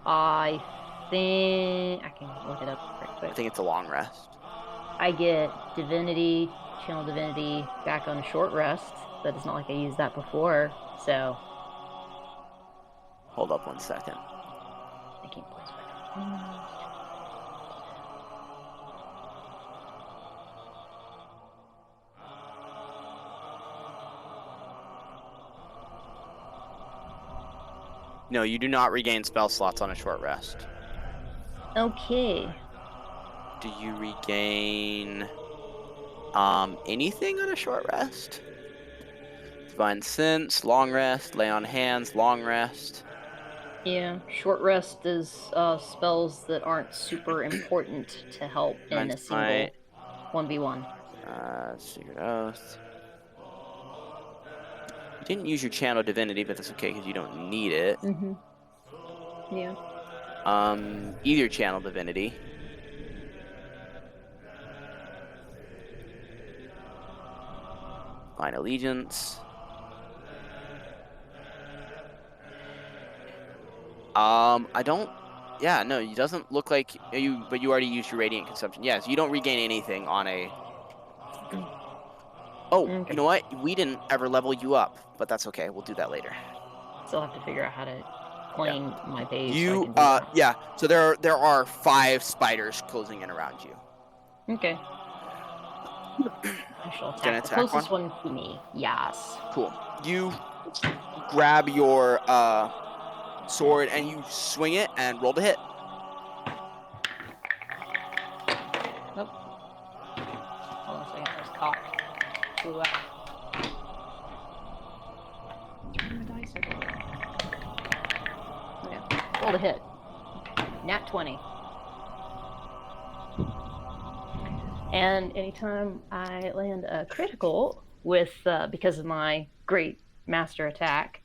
I think I can look it up right I quick. think it's a long rest. I get Divinity, Channel Divinity back on a short rest, but it's not like I used that before, so Hold up one second. I can't place back. No, you do not regain spell slots on a short rest. Okay. Do you regain anything on a short rest? Divine Sense, long rest, lay on hands, long rest. Yeah, short rest is spells that aren't super important to help in Divine a single Smite, 1v1. Secret Oath. You didn't use your Channel Divinity, but that's okay because you don't need it. Mm-hmm. Yeah. Either Channel Divinity. Divine Allegiance. I don't. Yeah, no, it doesn't look like you. But you already used your Radiant Consumption. Yes, you don't regain anything on a. Oh, Okay. you know what? We didn't ever level you up, but that's okay. We'll do that later. Still have to figure out how to claim my page. So I You, can do that. yeah. So there are 5 spiders closing in around you. Okay. I shall Gonna attack the attack closest one to me. Yes. Cool. You grab your sword and you swing it and roll to hit. Nope. Hold on a second. There's cock. Flew out. Turn my dice everywhere. Okay. Roll to hit. Nat 20. And anytime I land a critical with because of my great master attack,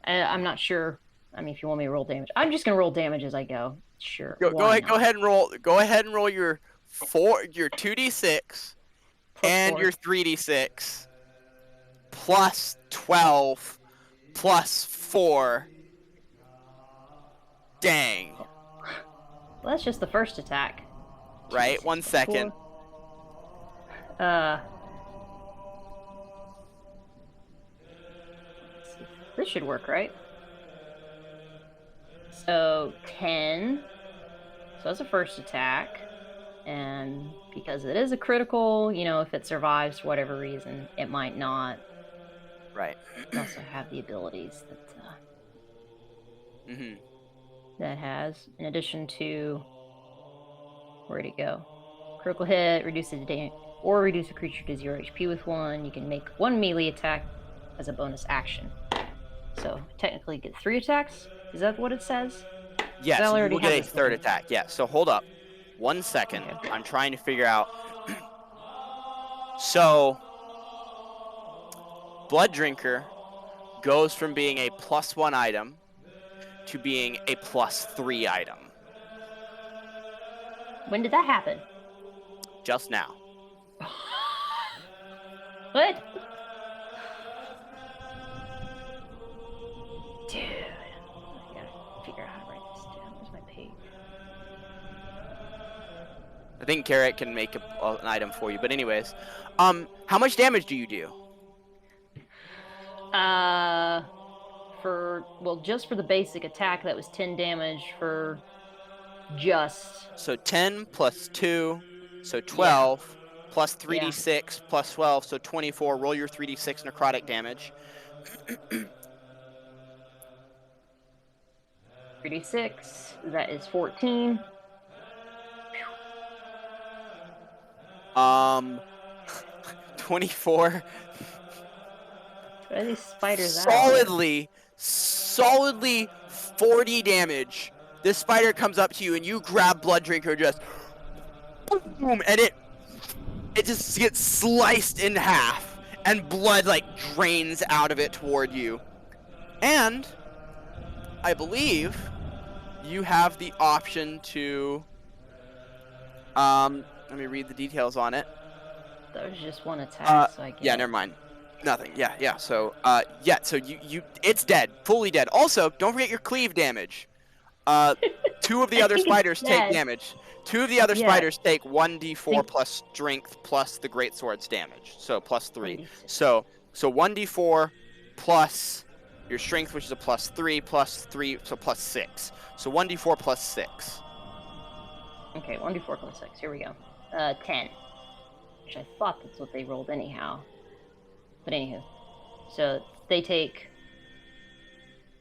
I'm not sure. I mean, if you want me to roll damage, I'm just gonna roll damage as I go. Sure. Go why ahead. not? Go ahead and roll. Go ahead and roll your 2d6 Plus and 4. your 3d6 plus 12 plus 4. Dang. Well, that's just the first attack. Right. 2d6 1 plus second. 4. let's see. This should work, right? So 10. So that's a first attack. And because it is a critical, if it survives for whatever reason, it might not. Right. I also have the abilities that Mm-hmm. that has, in addition to, where'd it go? Critical hit, reduce a creature to 0 HP with 1. You can make 1 melee attack as a bonus action. So technically get 3 attacks? Is that what it says? Yes, I you already will have get a this third thing. attack. Yeah, so hold up. 1 second. Okay. I'm trying to figure out. So, Blood Drinker goes from being a +1 item to being a +3 item. When did that happen? Just now. What? Dude. I gotta figure out how to write this down. Where's my page? I think Carrot can make an item for you. But anyways, how much damage do you do? Just for the basic attack, that was 10 damage for just. So 10 plus 2, so 12, plus 3d6 plus 12, so 24. Roll your 3d6 necrotic damage. 3d6, that is 14. 24. What are these spiders out? Solidly 40 damage. This spider comes up to you and you grab Blood Drinker, just boom, and it just gets sliced in half and blood like drains out of it toward you. And I believe you have the option to let me read the details on it. That was just one attack, so I guess. Yeah, never mind. Nothing. Yeah. So, so you it's dead, fully dead. Also, don't forget your cleave damage. 2 of the other spiders take damage. 2 of the other spiders take 1d4 plus strength plus the greatsword's damage. So +3. So 1d4 plus your strength, which is a +3, +3, so +6. So 1d4 plus 6. Okay, 1d4 plus 6. Here we go. 10. Which I thought that's what they rolled anyhow. But anywho. So they take.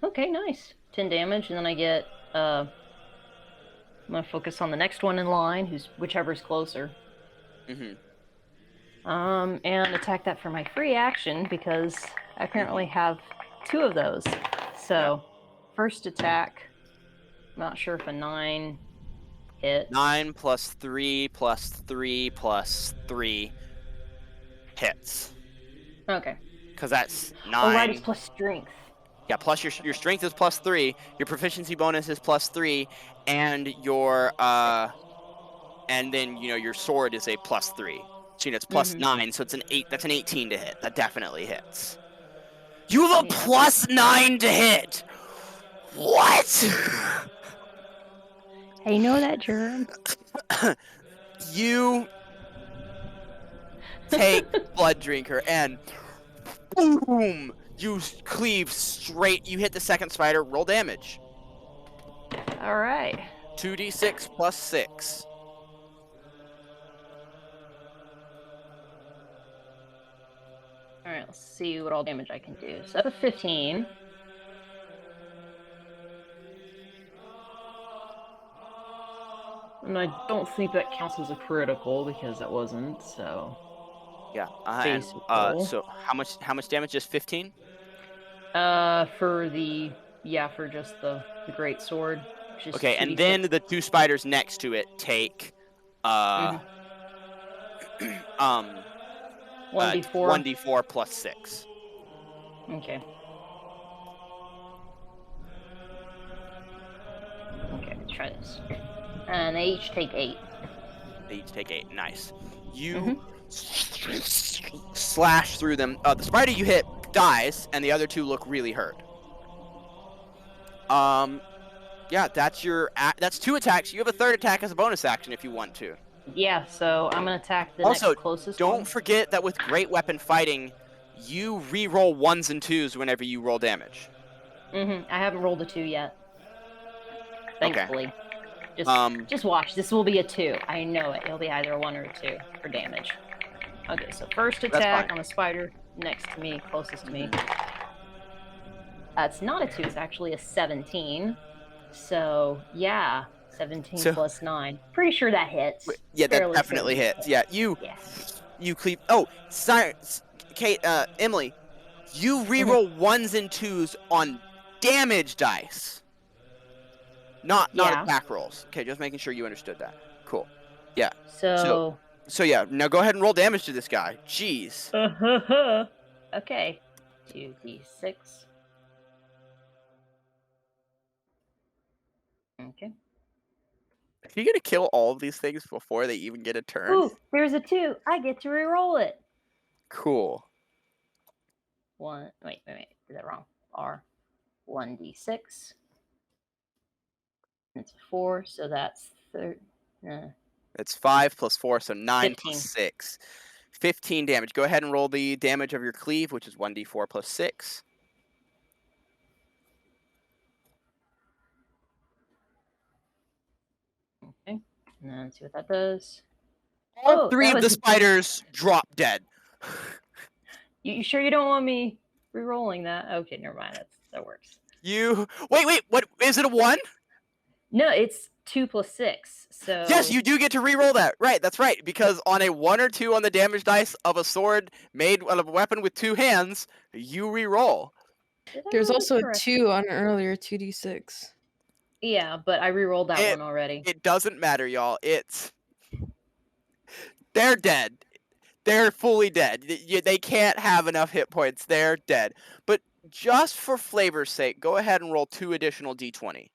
Okay, nice. 10 damage, and then I get. I'm gonna focus on the next one in line, whichever's closer. Mm-hmm. And attack that for my free action because I currently have 2 of those. So, first attack. I'm not sure if a 9 hits. 9 plus 3 plus 3 plus 3 hits. Okay. Because that's 9. Oh, right, it's plus strength. Yeah, plus your strength is +3, your proficiency bonus is +3, and your and then your sword is a +3. So it's +9, so it's an 8. That's an 18 to hit. That definitely hits. You have a +9 to hit. What? I know that, Germ. You take Blood Drinker and boom! You cleave straight. You hit the second spider. Roll damage. All right. 2d6 plus 6. All right, let's see what all damage I can do. So that's a 15. And I don't think that counts as a critical because that wasn't, so. Yeah. So how much damage? Just 15? For just the great sword. Okay, and then the 2 spiders next to it take 1d4 plus 6. Okay. Okay, let's try this. And they each take 8. They each take 8. Nice. You slash through them. The spider you hit dies, and the other 2 look really hurt. Yeah, that's 2 attacks. You have a third attack as a bonus action if you want to. Yeah, so I'm gonna attack the Also, next closest one. don't forget that with great weapon fighting, you re-roll 1s and 2s whenever you roll damage. I haven't rolled a 2 yet. Thankfully. Just watch. This will be a 2. I know it. It'll be either a 1 or a 2 for damage. Okay, so first attack on the spider next to me, closest to me. It's not a 2, it's actually a 17. So, yeah, 17 plus 9. Pretty sure that hits. Yeah, that definitely hits. Yeah, you cleave. Oh, Kate, Emily, you re-roll 1s and 2s on damage dice. Not attack rolls. Okay, just making sure you understood that. Cool. Yeah. So yeah, now go ahead and roll damage to this guy. Jeez. Okay. 2d6. Okay. Are you gonna kill all of these things before they even get a turn? Ooh, there's a 2. I get to re-roll it. Cool. Wait. Did that wrong. R1d6. It's 4, so that's It's 5 plus 4, so 9 15. plus 6. 15 damage. Go ahead and roll the damage of your cleave, which is 1d4 plus 6. Okay. And then see what that does. All 3 of the spiders drop dead. You sure you don't want me re-rolling that? Okay, never mind. That works. Wait, what is it, a 1? No, it's 2 plus 6. So yes, you do get to re-roll that. Right, that's right. Because on a 1 or 2 on the damage dice of a sword made out of a weapon with 2 hands, you re-roll. There's also a 2 on an earlier 2d6. Yeah, but I re-rolled that one already. It doesn't matter, y'all. They're dead. They're fully dead. They can't have enough hit points. They're dead. But just for flavor's sake, go ahead and roll 2 additional d20.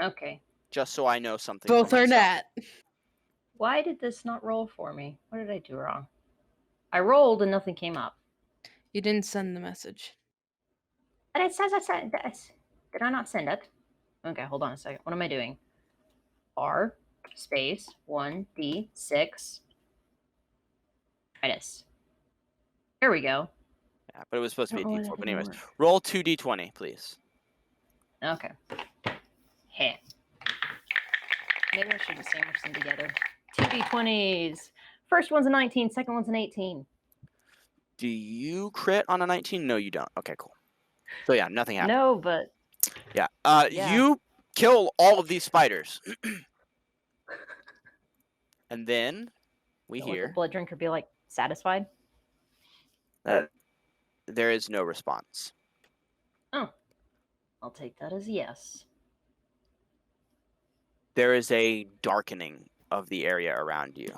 Okay. Just so I know something. Both are nat. Why did this not roll for me? What did I do wrong? I rolled and nothing came up. You didn't send the message. But it says I sent this. Did I not send it? Okay, hold on a second. What am I doing? R space 1d6 minus. There we go. Yeah, but it was supposed to be a d4. But anyways, roll 2d20, please. Okay. Heh. Maybe I should have sandwiched them together. 2d20s. First one's a 19, second one's an 18. Do you crit on a 19? No, you don't. Okay, cool. So yeah, nothing happened. No, but yeah. You kill all of these spiders. And then we hear the blood drinker be like satisfied? There is no response. Oh. I'll take that as a yes. There is a darkening of the area around you.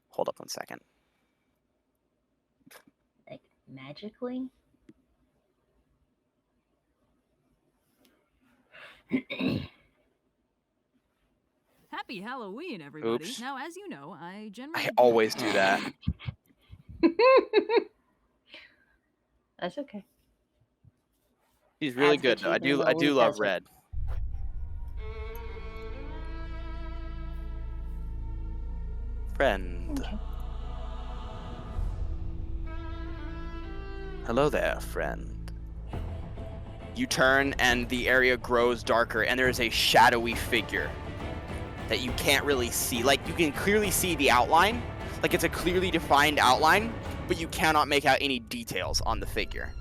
Hold up 1 second. Like magically? Happy Halloween, everybody. Oops. Now, as you know, I generally always do that. That's okay. He's really good though. I do love Red. Friend. Okay. Hello there, friend. You turn and the area grows darker and there is a shadowy figure that you can't really see. Like, you can clearly see the outline. Like, it's a clearly defined outline, but you cannot make out any details on the figure.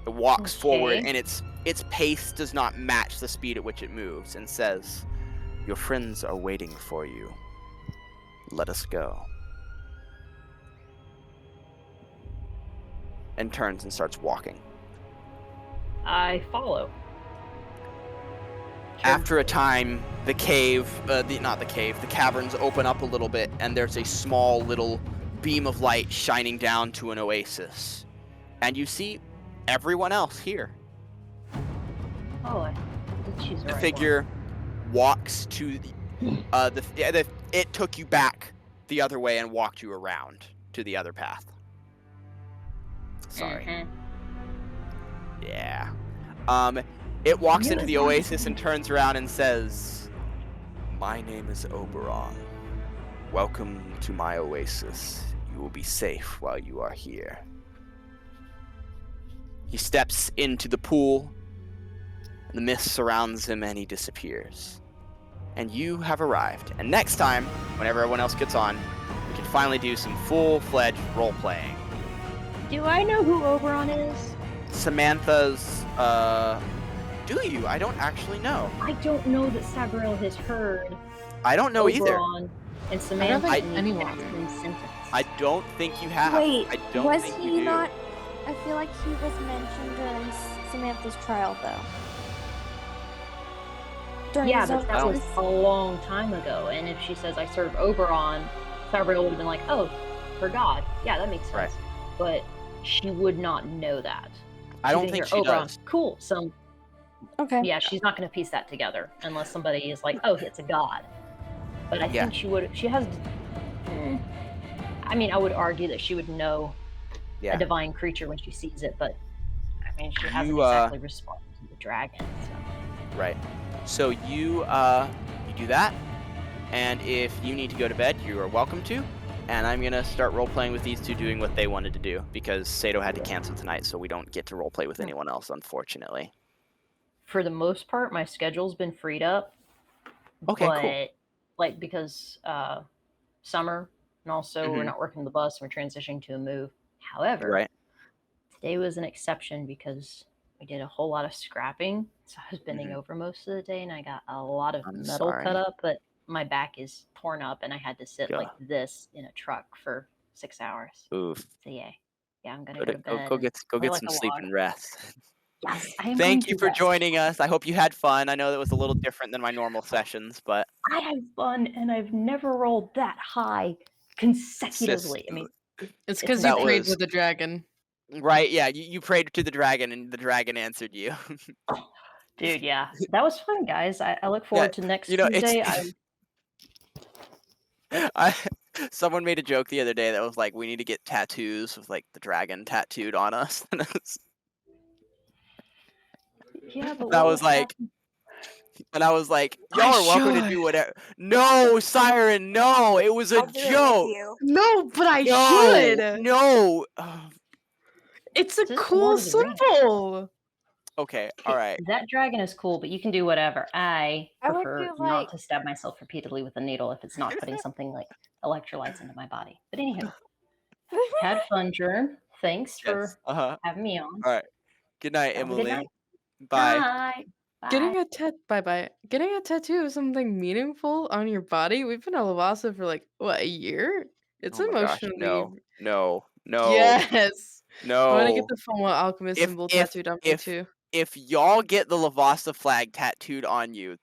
It walks forward and its pace does not match the speed at which it moves and says, "Your friends are waiting for you. Let us go." And turns and starts walking. I follow. After a time, the caverns open up a little bit, and there's a small little beam of light shining down to an oasis. And you see everyone else here. Oh, I did choose the The right figure walks to it took you back the other way and walked you around to the other path. Sorry. Mhm. Yeah. It walks knew into it the was oasis and turns around and says, "My name is Oberon. Welcome to my oasis. You will be safe while you are here." He steps into the pool. The mist surrounds him and he disappears. And you have arrived. And next time, whenever everyone else gets on, we can finally do some full-fledged role-playing. Do I know who Oberon is? Samantha's, do you? I don't actually know. I don't know that Sabriel has heard I don't know either. Oberon and Samantha think in the anyone- exact same sentence. I don't think you have. Wait, I don't was think he you do. not? I feel like he was mentioned during Samantha's trial, though. During Yeah, Zoe's- but that was a long time ago. And if she says I serve Oberon, Sabriel would have been like, "Oh, her god." Yeah, that makes sense. Right. But she would not know that. I She's don't gonna think hear she Oberon. does. Cool. So Okay. yeah, she's not going to piece that together unless somebody is like, "Oh, it's a god." But I Yeah. think she would. She has. I mean, I would argue that she would know Yeah. a divine creature when she sees it, but I mean, she hasn't You, exactly responded to the dragon. So. Right. So you do that, and if you need to go to bed, you are welcome to. And I'm gonna start role playing with these two doing what they wanted to do because Sato had to cancel tonight, so we don't get to role play with anyone else, unfortunately. For the most part, my schedule's been freed up. Okay, but, cool. like, because summer, and also we're Mhm. not working the bus, we're transitioning to a move. However, Right. today was an exception because we did a whole lot of scrapping. So I was bending Mhm. over most of the day, and I got a lot of I'm metal sorry. cut up, but my back is torn up, and I had to sit Yeah. like this in a truck for 6 hours. Oof. So yeah, I'm gonna Go go to to go bed. go and get play some like a sleep log. and rest. Yes, I am going Thank you to for rest. joining us. I hope you had fun. I know that was a little different than my normal sessions, but I had fun, and I've never rolled that high consecutively. I mean, It's It's because you that insane. prayed was with the dragon. right. Yeah, you prayed to the dragon, and the dragon answered you. dude, yeah, that was fun, guys. I look forward to next you know, it's Tuesday. someone made a joke the other day that was like, we need to get tattoos with like the dragon tattooed on us. Yeah, but And I what was would like, happen? and I was like, I y'all are welcome to should. do whatever. No, Siren, no, it was a I'll do it with joke. you. No, but I No, should. no. It's a This is cool Lord of the Rings. symbol. Okay, all right. That dragon is cool, but you can do whatever. I I would prefer do, not like- to stab myself repeatedly with a needle if it's not putting something like electrolytes into my body. But anywho, had fun, Germ. Thanks Yes. for having me on. All right. Good night, Have a good Emily. night. Bye. Bye. Getting a tattoo of something meaningful on your body. We've been at Lavasa for like what, a year? It's Oh my gosh, emotionally no. Yes. I want to get No. the Full Metal Alchemist If- symbol if- tattooed on me if- too. If y'all get the Lavasa flag tattooed on you,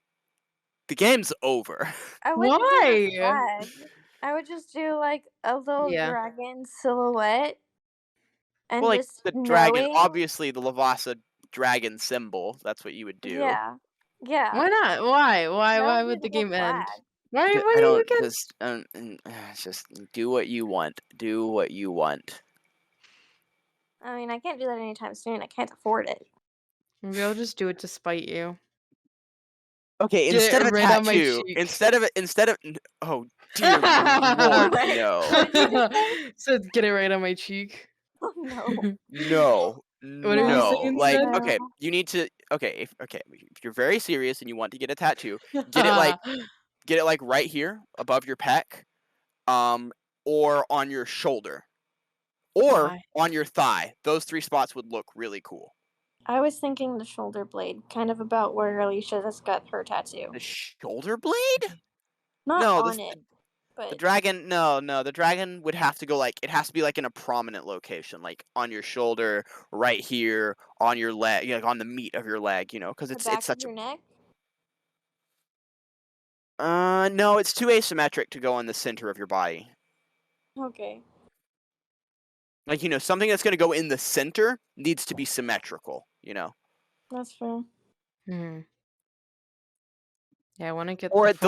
the game's over. I wouldn't do the Why? flag. I would just do like a little Yeah. dragon silhouette, and Well, like just the dragon, knowing. obviously the Lavasa dragon symbol. That's what you would do. Yeah. Yeah. Why not? Why? Why That would be the little game end? flag. Why I do you don't get just do what you want. Do what you want. I mean, I can't do that anytime soon. I can't afford it. Maybe I'll just do it to spite you. Okay, Get instead it of a right on my tattoo, cheek. instead of oh dear lord, What? no. What did you say? So get it right on my cheek. Oh no. No. What did you say No. Like, instead? okay, you need to if you're very serious and you want to get a tattoo, get it like right here above your pec, or on your shoulder. Or Why? on your thigh. Those 3 spots would look really cool. I was thinking the shoulder blade, kind of about where Alicia has got her tattoo. The shoulder blade? Not No, on it, but the dragon, no, the dragon would have to go it has to be like in a prominent location, like on your shoulder, right here, on your leg, like on the meat of your leg, because the it's back such of your neck. no, it's too asymmetric to go in the center of your body. Okay. Like, something that's going to go in the center needs to be symmetrical, That's fair. Hmm. Yeah, I want to get or the at the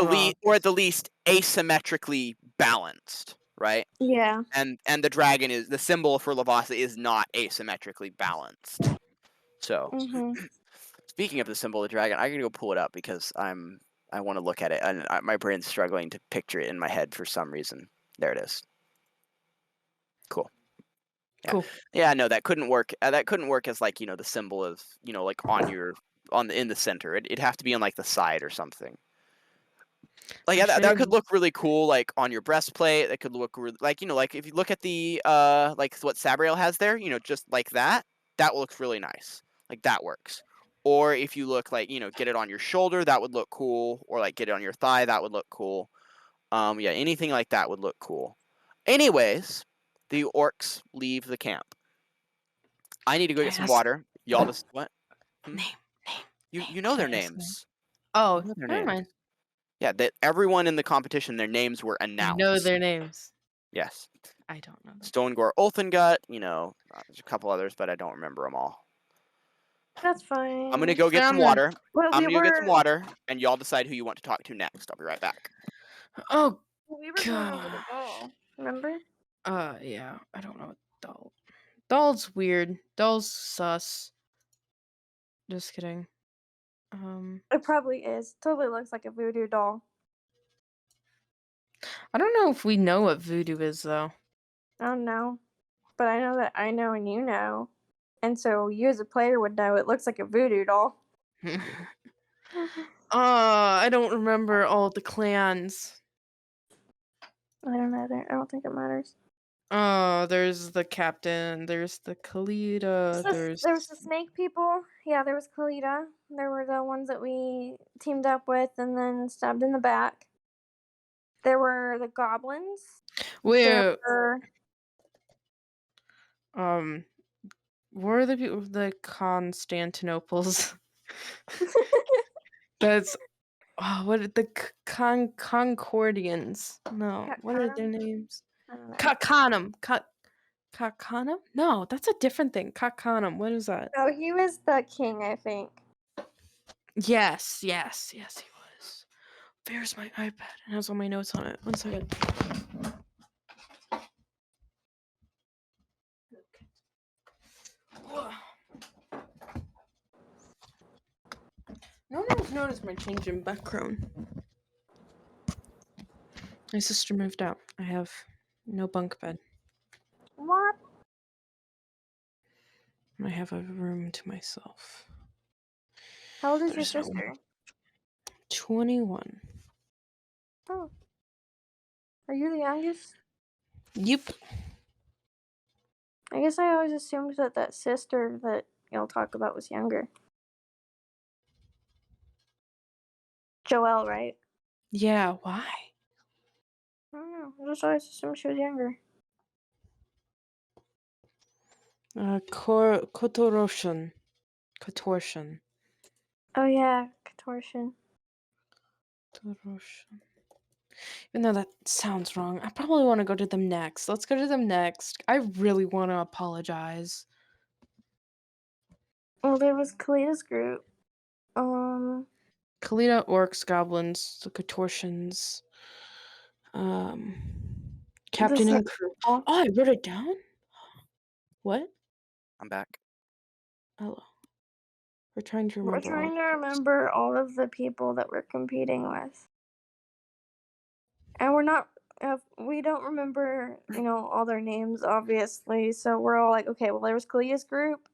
full least asymmetrically balanced, right? Yeah. And the dragon is the symbol for Lavasa is not asymmetrically balanced. So Mhm. Speaking of the symbol of the dragon, I gotta go pull it up because I want to look at it, and my brain's struggling to picture it in my head for some reason. There it is. Cool. Yeah. Cool. Yeah. No, that couldn't work. That couldn't work as like the symbol of like in the center. It'd have to be on like the side or something. Like yeah, that could look really cool, like on your breastplate. That could look like like if you look at the like what Sabriel has there, just like that looks really nice. Like that works. Or if you look like get it on your shoulder, that would look cool. Or like get it on your thigh, that would look cool. Yeah, anything like that would look cool. Anyways, the orcs leave the camp. I need to go get some water. Y'all just what? Name. You know their names. Oh, You know their never names. mind. Yeah, that everyone in the competition, their names were I announced. know their names. Yes. I don't know them. Stonegore Ulfengut, there's a couple others, but I don't remember them all. That's fine. I'm gonna go get some Found them. water. Well, I'm gonna go get some water, and y'all decide who you want to talk to next. I'll be right back. Oh, We were going over the ball. Remember? yeah. I don't know. Doll's weird. Doll's sus. Just kidding. It probably is. Totally looks like a voodoo doll. I don't know if we know what voodoo is though. I don't know. But I know that I know and you know. And so you as a player would know it looks like a voodoo doll. I don't remember all the clans. I don't either. I don't think it matters. There's the captain, there's the Khalida, There was the snake people. Yeah, there was Khalida. There were the ones that we teamed up with and then stabbed in the back. There were the goblins. Where There were the people the Constantinoples? That's what are the Concordians? No, what are their names? I don't know. Kakanum? No, that's a different thing. Kakanum. What is that? Oh, he was the king, I think. Yes, he was. There's my iPad. It has all my notes on it. 1 second. No one's noticed my change in background. My sister moved out. I have no bunk bed. What? I have a room to myself. How old is your There's no one. sister? 21. Oh. Are you the youngest? Yep. I guess I always assumed that sister that you'll talk about was younger. Joelle, right? Yeah, why? I don't know. I just always assumed she was younger. Contortion. Oh yeah, contortion. Even though that sounds wrong, I probably want to go to them next. Let's go to them next. I really want to apologize. Well, there was Kalida's group. Kalita, orcs, goblins, the contortions, captain and crew. Oh, I wrote it down? What? I'm back. Hello. We're trying to remember. We're trying to remember all of the people that we're competing with. And we don't remember, all their names, obviously. So we're all like, okay, well, there was Kalia's group,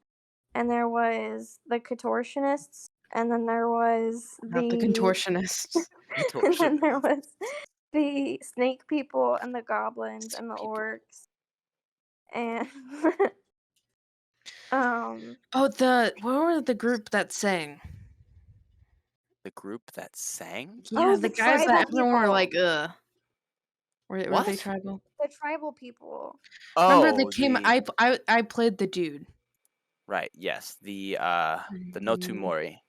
and there was the contortionists, and then there was Not the contortionists. and then there was the snake people, and the goblins, and the orcs. And, what were the group that sang? The group that sang? Yeah, the guys that everyone were people. like, ugh. Were What? they tribal? The tribal people. Oh, Remember they came. I played the dude. Right. Yes. The Notumori.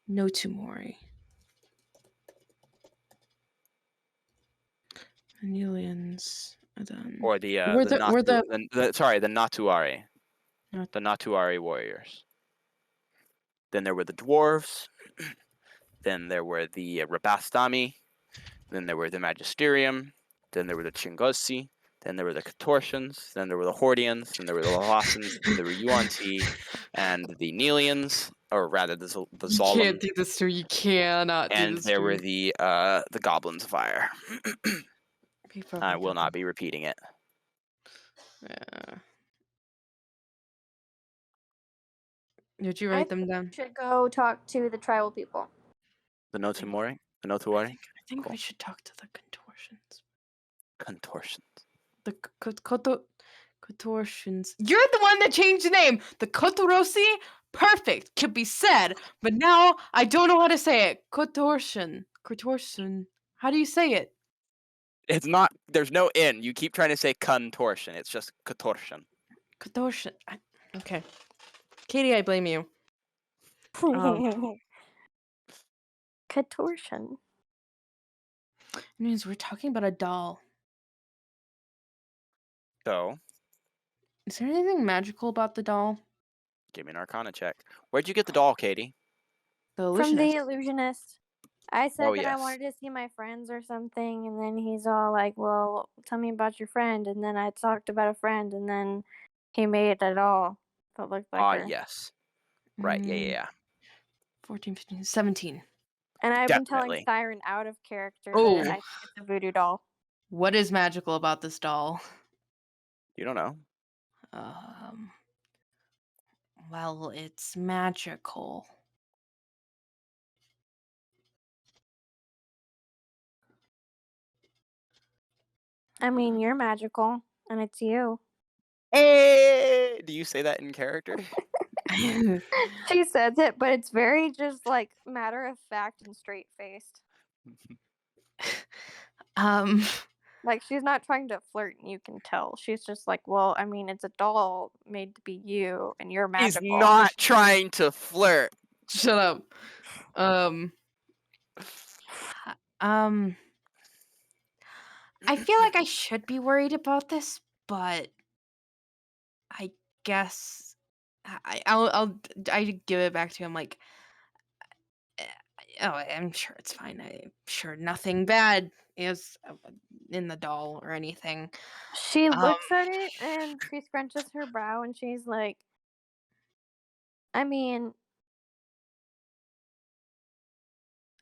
Notumori. Anilians. Or the Natuari. The Natuari warriors. Then there were the dwarves. Then there were the Rabastami. Then there were the Magisterium. Then there were the Chingosi. Then there were the Contortions. Then there were the Hordians. Then there were the Lawsons. Then there were Yuan-Ti and the Nelians. or rather the You Zolom, can't do this to me. You cannot do and this there to were me. the goblins of fire. I will not be repeating it. Yeah. Did you I write them down? should go talk to the tribal people. The Notumori? The I Notuari? think Cool. we should talk to the contortions. Contortions. The contortions. You're the one that changed the name. The Kotorosi? Perfect. Could be said. But now I don't know how to say it. Contortion. Contortion. How do you say it? It's not. There's no N. You keep trying to say contortion. It's just contortion. Contortion. Okay. Katie, I blame you. Um, Contortion. it means we're talking about a doll. So, Is there anything magical about the doll? give me an Arcana check. Where'd you get the doll, Katie? The From the illusionist. illusionist. I said Oh, that I yes. wanted to see my friends or something, and then he's all like, "Well, tell me about your friend." And then I talked about a friend, and then he made it all that looked like her. Yes. Right. Yeah. 14, 15, 17. And I've been telling Definitely. Siren out of character Oh. that I think it's a voodoo doll. What is magical about this doll? You don't know. Well, it's magical. I mean, you're magical, and it's you. Hey! Do you say that in character? She says it, but it's very just like matter of fact and straight faced. Like she's not trying to flirt, and you can tell. She's just like, well, I mean, it's a doll made to be you, and you're He's magical. not trying to flirt. Shut up. I feel like I should be worried about this, but I guess I give it back to him like, oh, I'm sure it's fine. I'm sure nothing bad is in the doll or anything. She looks at it and she scrunches her brow and she's like, I mean,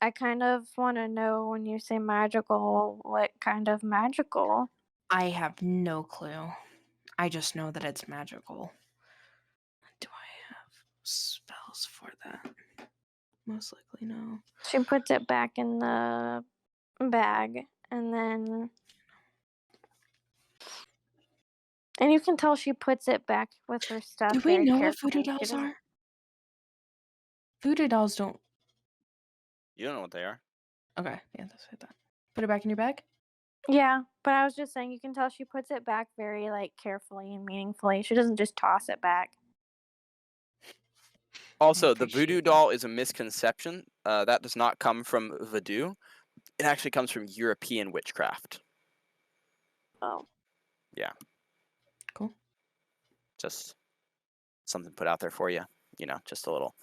I kind of want to know when you say magical, what kind of magical? I have no clue. I just know that it's magical. Do I have spells for that? Most likely no. She puts it back in the bag and then. And you can tell she puts it back with her stuff. Do we very know what carefully. voodoo She dolls doesn't- are? Voodoo dolls don't. You don't know what they are. Okay, yeah, that's what I thought. Put it back in your bag? Yeah, but I was just saying you can tell she puts it back very like carefully and meaningfully. She doesn't just toss it back. Also, the voodoo appreciate that. doll is a misconception. That does not come from voodoo. It actually comes from European witchcraft. Oh. Yeah. Cool. Just something put out there for you. You know, just a little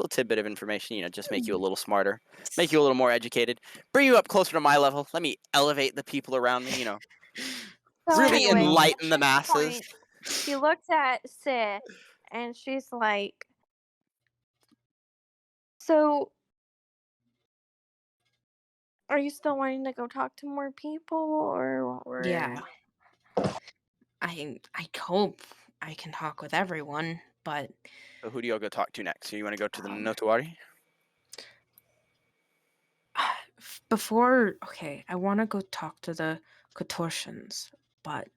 tidbit of information, you know, just make you a little smarter, make you a little more educated, bring you up closer to my level. Let me elevate the people around me, you know, So really anyway, enlighten the at this masses. point, she looks at Sid and she's like, so are you still wanting to go talk to more people or Yeah. I hope I can talk with everyone, but So who do y'all go talk to next? So you want to go to the Um, Notuari? before, okay, I want to go talk to the contortions, but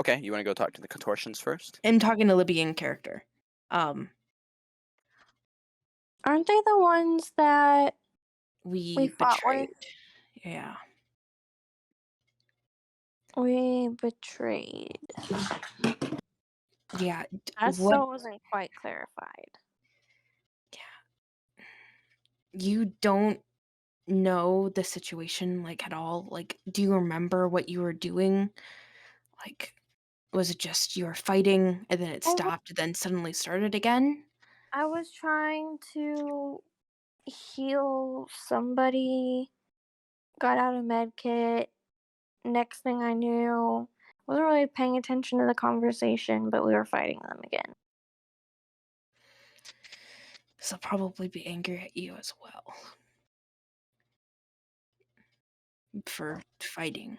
Okay, you want to go talk to the contortions first? I'm talking to Libby in character. aren't they the ones that We fought betrayed. with? Yeah. We betrayed. Yeah. That What still wasn't quite clarified. you don't know the situation like at all? Like, do you remember what you were doing? Like, was it just you were fighting and then it Well, stopped and then suddenly started again? I was trying to heal somebody, got out a med kit. Next thing I knew, wasn't really paying attention to the conversation, but we were fighting them again. they'll probably be angry at you as well for fighting.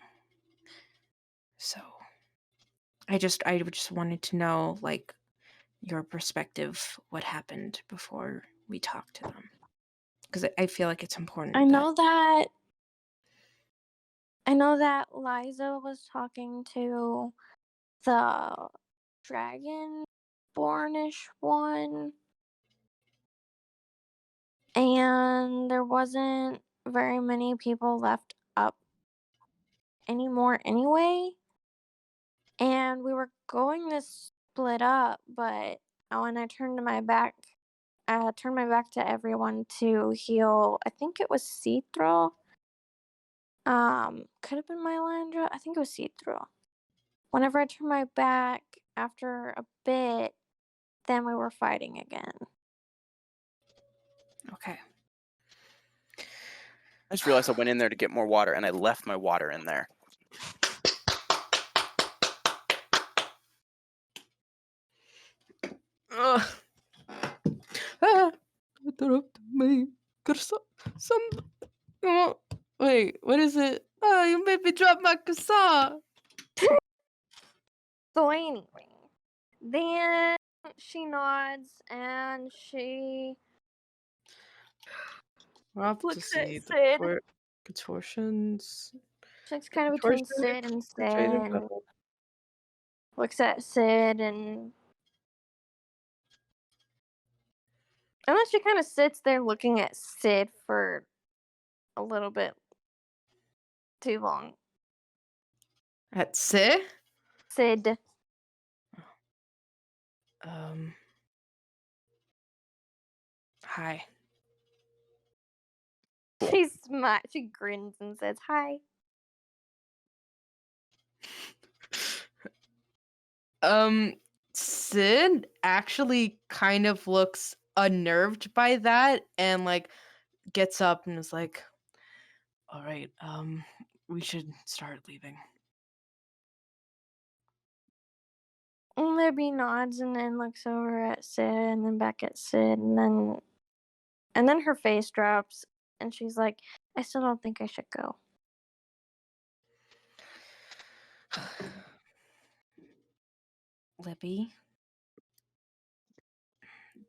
So I just wanted to know, like, your perspective, what happened before we talk to them, because I feel like it's important. I know that Liza was talking to the dragonbornish one, and there wasn't very many people left up anymore anyway. And we were going to split up, but when I turned my back to everyone to heal, I think it was Cithril. Could have been Mylandra. I think it was Cithril. Whenever I turned my back after a bit, then we were fighting again. Okay. I just realized I went in there to get more water, and I left my water in there. Wait, what is it? Oh, you made me drop my croissant. So anyway, then she nods and she We'll have to looks at see the Sid. contortions. She looks kind of between Contortion, Sid and Sid, portrayed and looks at Sid, and then she kind of sits there looking at Sid for a little bit too long. At Sid? Sid. Hi. She grins and says hi. Sid actually kind of looks unnerved by that and like gets up and is like, all right, we should start leaving. And Libby nods and then looks over at Sid and then back at Sid, and then her face drops and she's like, I still don't think I should go. Libby,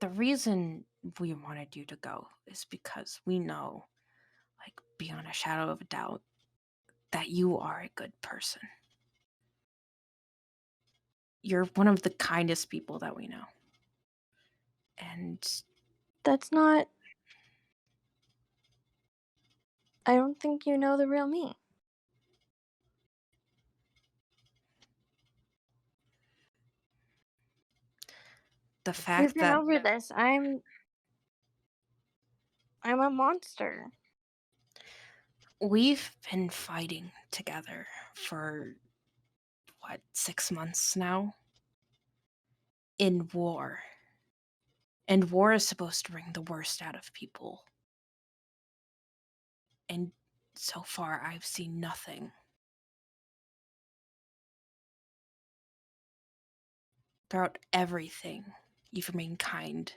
the reason we wanted you to go is because we know, like, beyond a shadow of a doubt, that you are a good person. You're one of the kindest people that we know. And That's not. I don't think you know the real me. the We've fact been that over this. I'm a monster. we've been fighting together for, 6 months now? In war. And war is supposed to bring the worst out of people. And so far, I've seen nothing. Throughout everything, you've remained kind.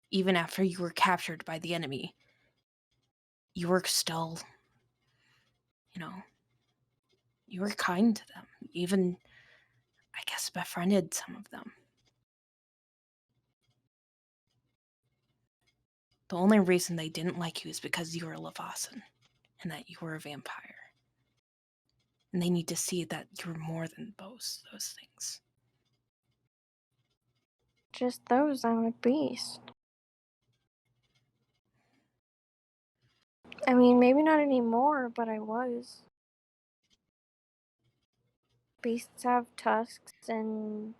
Even after you were captured by the enemy, you were still, you were kind to them. Even, I guess, befriended some of them. The only reason they didn't like you is because you were a Levasan and that you were a vampire. And they need to see that you're more than those things. Just those. I'm a beast. I mean, maybe not anymore, but I was. Beasts have tusks, and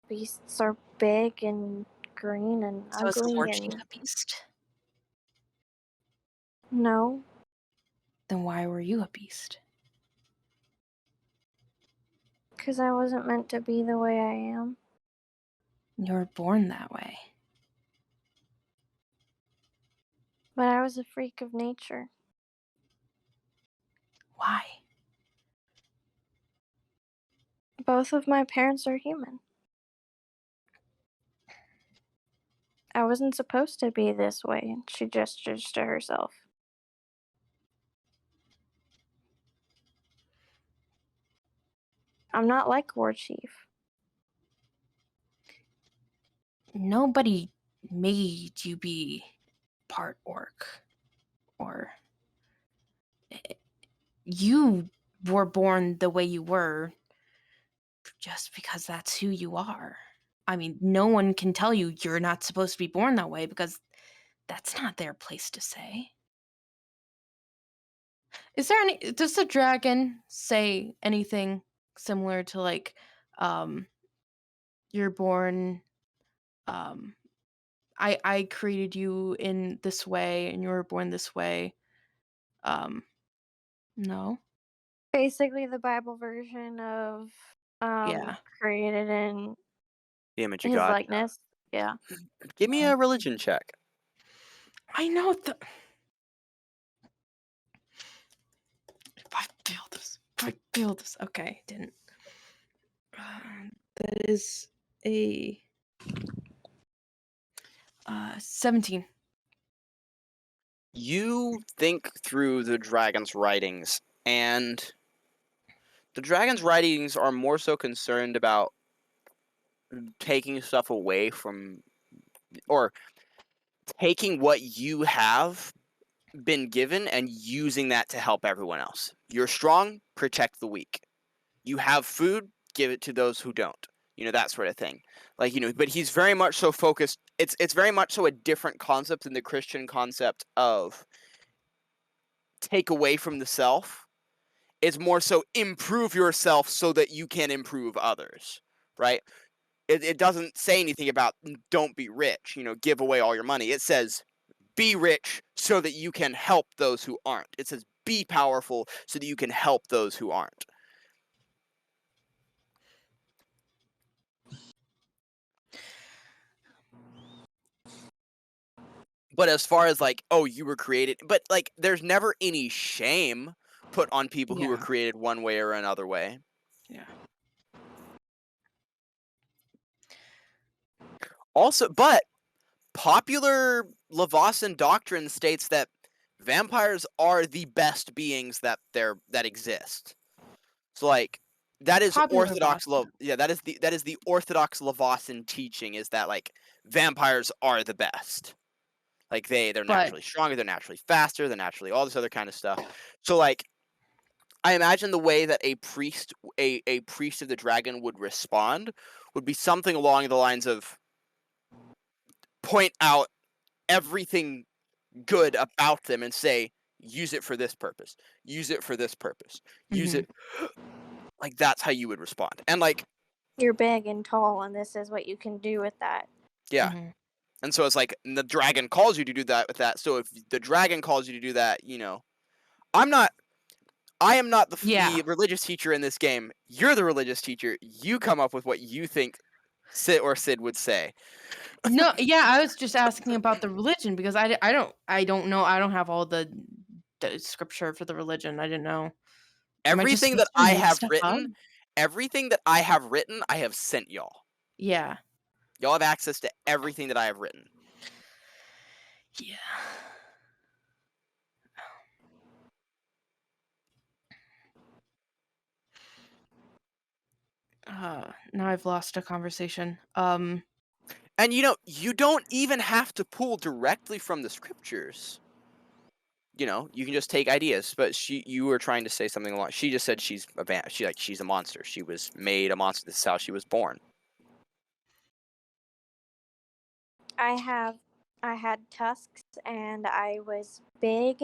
beasts are big and green and So is the ugly, war chief and a beast? no, Then why were you a beast? because I wasn't meant to be the way I am. You were born that way. But I was a freak of nature. Why? Both of my parents are human. I wasn't supposed to be this way. She gestures to herself. I'm not like War Chief. Nobody made you be part orc. Or you were born the way you were just because that's who you are. I mean, no one can tell you you're not supposed to be born that way because that's not their place to say. Does the dragon say anything similar to like, you're born, I created you in this way and you were born this way? No? Basically, the Bible version of Yeah. created in The image of his God. likeness. Yeah. Give me a religion check. I know if I feel this. Okay, didn't. That is a 17. You think through the dragon's writings, and the dragon's writings are more so concerned about taking stuff away from, or taking what you have been given and using that to help everyone else. You're strong, protect the weak. You have food, give it to those who don't. That sort of thing. But he's very much so focused. It's very much so a different concept than the Christian concept of take away from the self. It's more so improve yourself so that you can improve others, right? It doesn't say anything about don't be rich, give away all your money. It says be rich so that you can help those who aren't. It says be powerful so that you can help those who aren't. But as far as like, oh, you were created, but like there's never any shame put on people who were Yeah. created one way or another way. Yeah. Also, but popular Leviathan doctrine states that vampires are the best beings that exist. So like that is Popular orthodox Boston. that is the orthodox Leviathan teaching, is that like vampires are the best. Like they're But naturally stronger, they're naturally faster, they're naturally all this other kind of stuff. So like I imagine the way that a priest of the dragon would respond would be something along the lines of point out everything good about them and say, use it for this purpose, use it for this purpose, use it. Like that's how you would respond. And like, You're big and tall, and this is what you can do with that. yeah. Mhm. And so it's like the dragon calls you to do that with that. So if the dragon calls you to do that, I am not Yeah. the religious teacher in this game. You're the religious teacher. You come up with what you think Sid would say. No, yeah, I was just asking about the religion because I don't know. I don't have all the scripture for the religion. I didn't know. Am I just Everything that supposed to I make have stuff up? written, I have sent y'all. Yeah. Y'all have access to everything that I have written. Yeah. Now I've lost a conversation. And you don't even have to pull directly from the scriptures. You can just take ideas. But you were trying to say something along. She just said she's a monster. She was made a monster. This is how she was born. I had tusks, and I was big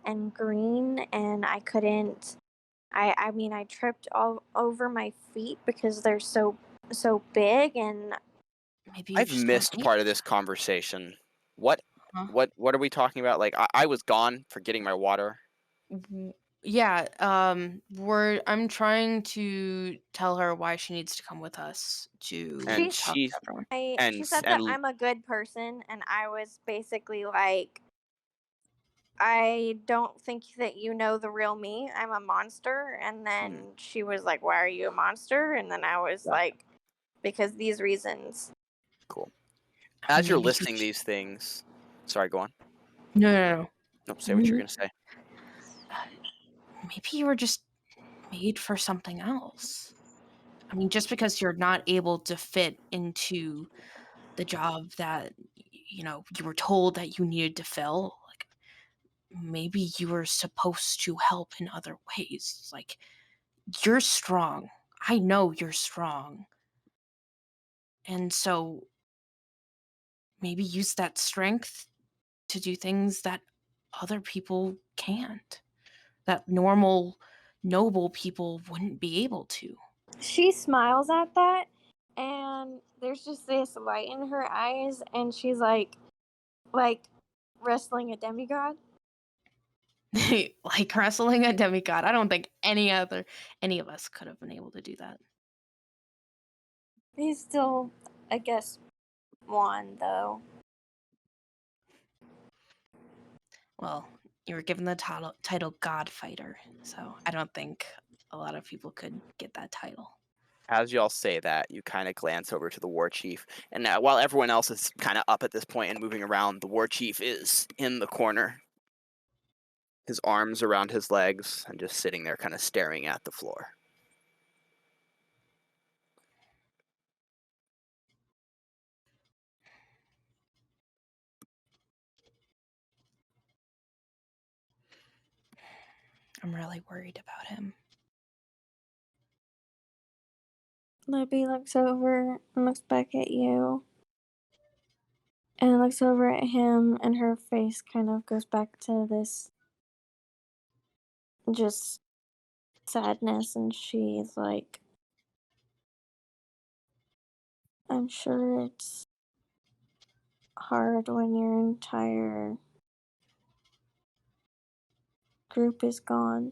and green, and I couldn't. I mean, I tripped all over my feet because they're so big, and Maybe you I've just missed don't part of this conversation. What Huh? what are we talking about? Like I was gone for getting my water. Yeah, I'm trying to tell her why she needs to come with us to And She's- talk to she's everyone. she said that I'm a good person, and I was basically like, I don't think that you know the real me. I'm a monster. And then she was like, why are you a monster? And then I was like, because these reasons. cool. As you're Maybe you. listing these things, sorry, go on. No. Nope, say what you're Mm, gonna say. Maybe you were just made for something else. I mean, just because you're not able to fit into the job that you were told that you needed to fill, like maybe you were supposed to help in other ways. Like you're strong. I know you're strong. And so maybe use that strength to do things that other people can't. That normal noble people wouldn't be able to. She smiles at that, and there's just this light in her eyes, and she's like wrestling a demigod. Like wrestling a demigod. I don't think any of us could have been able to do that. He's still, I guess, one though. Well, you were given the title God Fighter, so I don't think a lot of people could get that title. As y'all say that, you kind of glance over to the war chief, and now, while everyone else is kind of up at this point and moving around, the war chief is in the corner, his arms around his legs, and just sitting there kind of staring at the floor. I'm really worried about him. Libby looks over and looks back at you, and looks over at him, and her face kind of goes back to this just sadness, and she's like, I'm sure it's hard when your entire group is gone.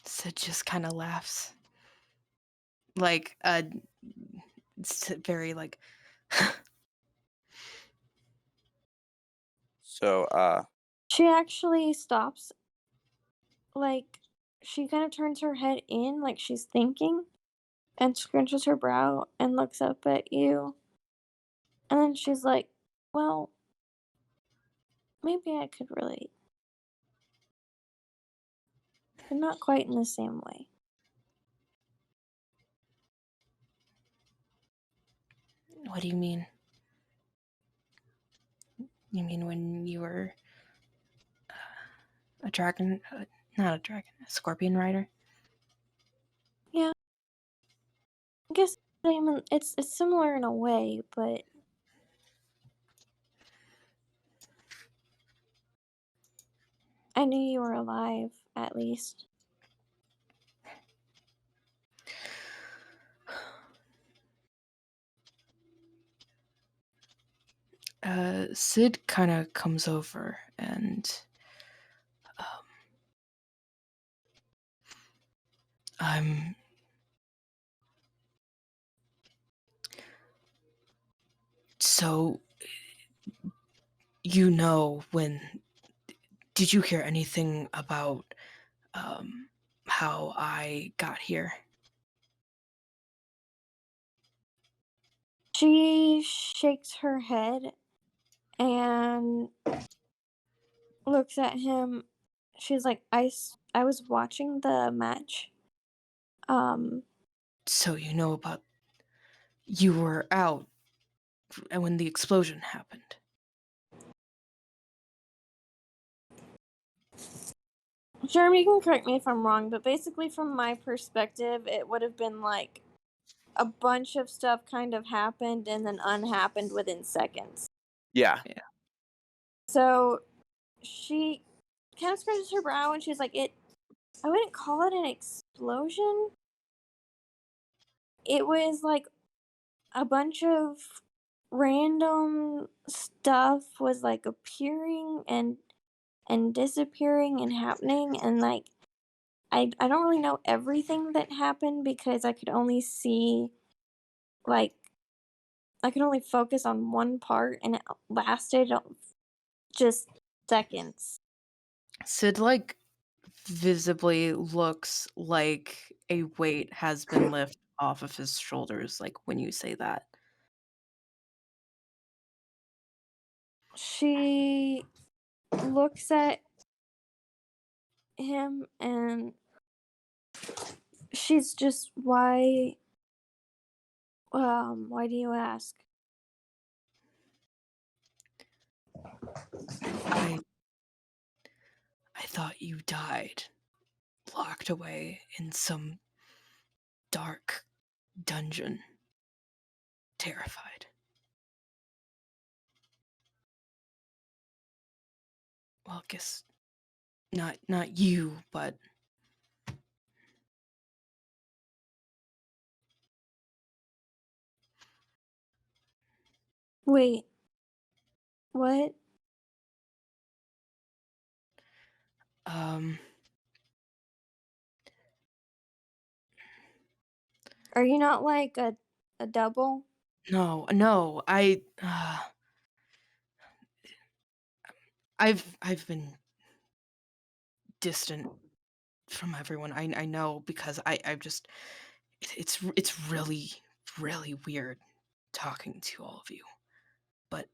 Sid just kind of laughs. Like, it's very like. So, She actually stops, like, she kind of turns her head in, like she's thinking, and scrunches her brow and looks up at you. And then she's like, well, maybe I could relate. But not quite in the same way. What do you mean? You mean when you were a dragon? Not a dragon, a scorpion rider? Yeah. I guess I mean, it's similar in a way, but I knew you were alive, at least. Sid kind of comes over and I'm so when did you hear anything about how I got here? She shakes her head and looks at him. She's like, I was watching the match. So you know about you were out when the explosion happened. Jeremy, you can correct me if I'm wrong, but basically, from my perspective, it would have been like a bunch of stuff kind of happened and then unhappened within seconds. yeah. So she kind of scratches her brow and she's like, I wouldn't call it an explosion. It was like a bunch of random stuff was like appearing and disappearing and happening, and like I don't really know everything that happened because I could only see, like, I could only focus on one part and it lasted just seconds. Sid like visibly looks like a weight has been lifted off of his shoulders like when you say that. she looks at him and she's just, why do you ask? I I thought you died, locked away in some dark dungeon, terrified. Well, I guess not you, but Wait, what? um Are you not like a double? no, I've been distant from everyone. I know because I've just it's really really weird talking to all of you. But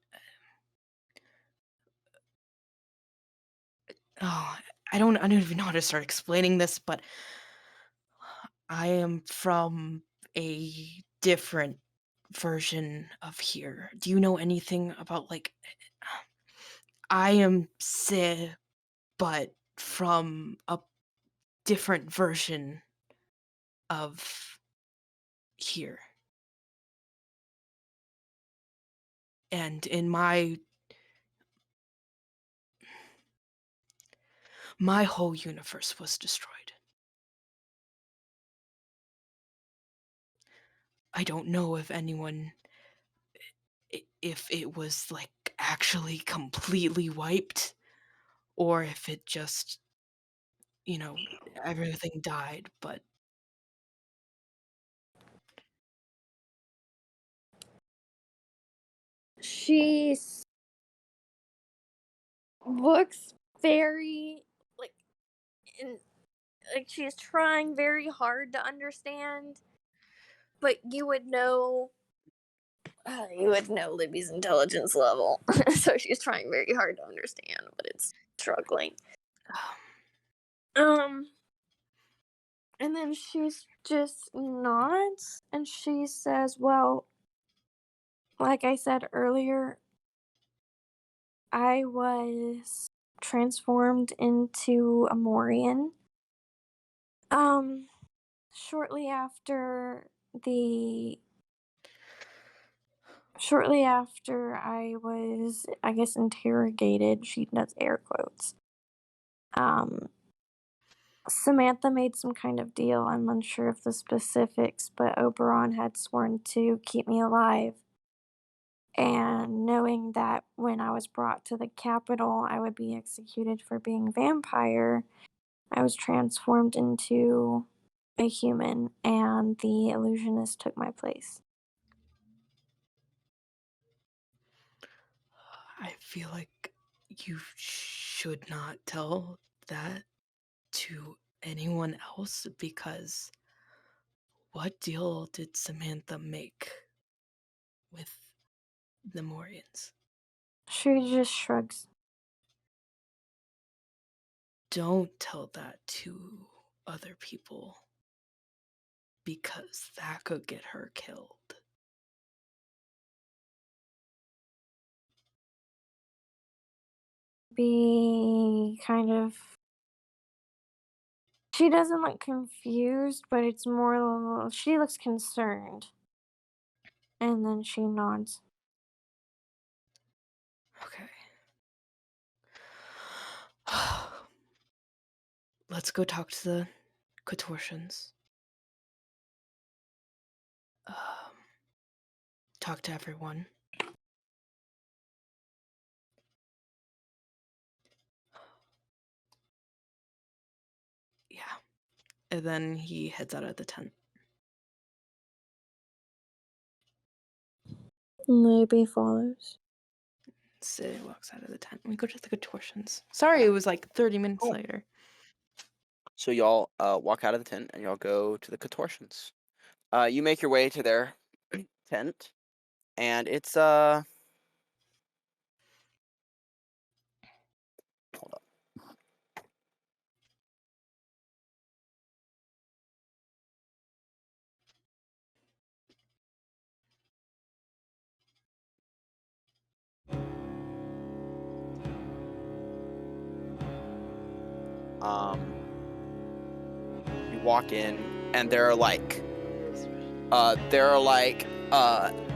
oh, I don't even know how to start explaining this, but I am from a different version of here. Do you know anything about like I am Sid, but from a different version of here. And in my whole universe was destroyed. I don't know if anyone if it was like actually completely wiped or if it just, you know, everything died, but She looks very like in, like she's trying very hard to understand, but you would know Libby's intelligence level. So she's trying very hard to understand, but it's struggling. Um, and then she's just nods and she says, "Well, like I said earlier, I was transformed into a Morian. Um, shortly after the shortly after I was, I guess, interrogated, she does air quotes. Um, Samantha made some kind of deal. I'm unsure of the specifics, but Oberon had sworn to keep me alive. And knowing that when I was brought to the capital, I would be executed for being a vampire, I was transformed into a human, and the illusionist took my place." I feel like you should not tell that to anyone else because what deal did Samantha make with the Morians? She just shrugs. Don't tell that to other people because that could get her killed. Be kind of. She doesn't look confused, but it's more. She looks concerned. And then she nods. Okay. Let's go talk to the contortions. Um, talk to everyone. Yeah. And then he heads out of the tent. Libby follows. Sid walks out of the tent. We go to the contortions. Sorry, it was like 30 minutes Cool. later. So y'all walk out of the tent and y'all go to the contortions. You make your way to their tent, and it's You walk in, and there are like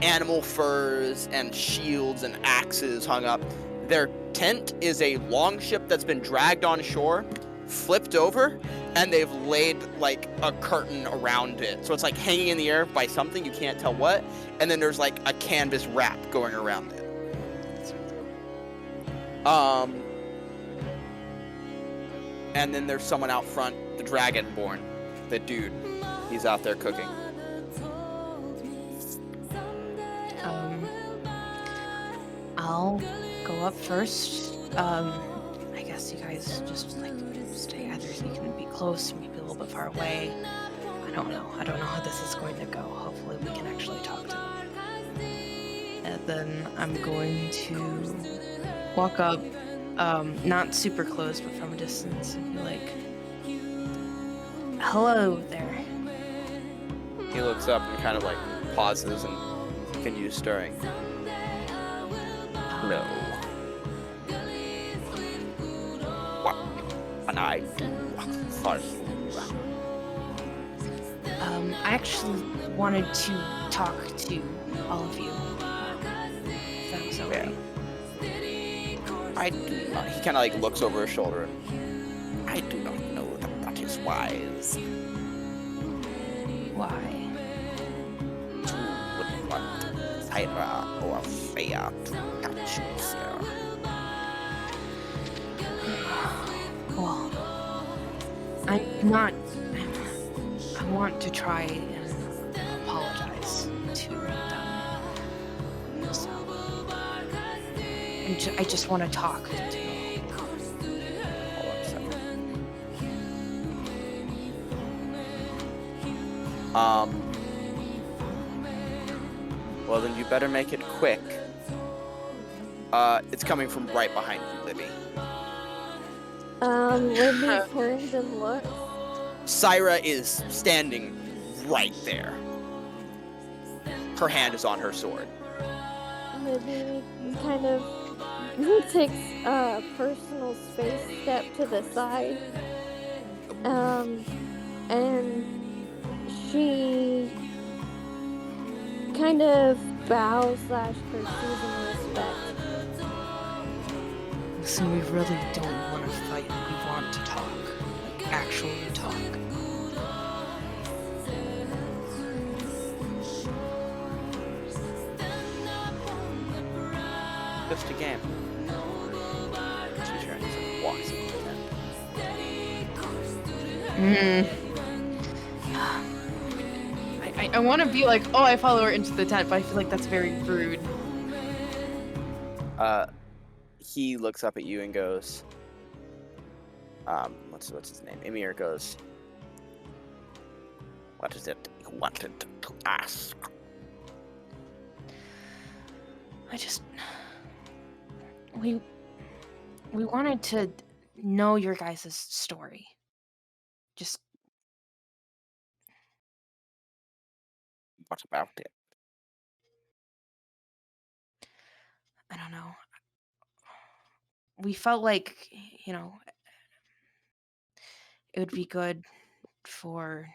animal furs and shields and axes hung up. Their tent is a long ship that's been dragged on shore, flipped over, and they've laid like a curtain around it. So it's like hanging in the air by something, you can't tell what, and then there's like a canvas wrap going around it. And then there's someone out front, the Dragonborn, the dude. He's out there cooking. I'll go up first. I guess you guys just like stay either so you can be close, maybe a little bit far away. I don't know how this is going to go. Hopefully we can actually talk to them. And then I'm going to walk up, not super close, but from a distance, and be like, "Hello there." He looks up and kind of like pauses and continues stirring. No. What can I do for you? I actually wanted to talk to all of you. If that was okay. I do not. He kind of like looks over his shoulder. I do not know that is wise. Why? You wouldn't want Syra or Freya to catch you, sir. Well, I'm not. I want to try and apologize to them. So, I just want to talk to them. Hold on a second. Well, then you better make it quick. It's coming from right behind you, Libby. Libby turns and looks. Syra is standing right there. Her hand is on her sword. Libby kind of takes a personal space step to the side. And she kind of bows / curtsies in respect. Listen, we really don't want to fight. We want to talk. Like, actually talk. Just a game. She turns and walks into the tent. I want to be like, oh, I follow her into the tent, but I feel like that's very rude. He looks up at you and goes, what's his name? Emir goes, what is it you wanted to ask? We wanted to know your guys' story. Just, What about it? I don't know. We felt like, it would be good for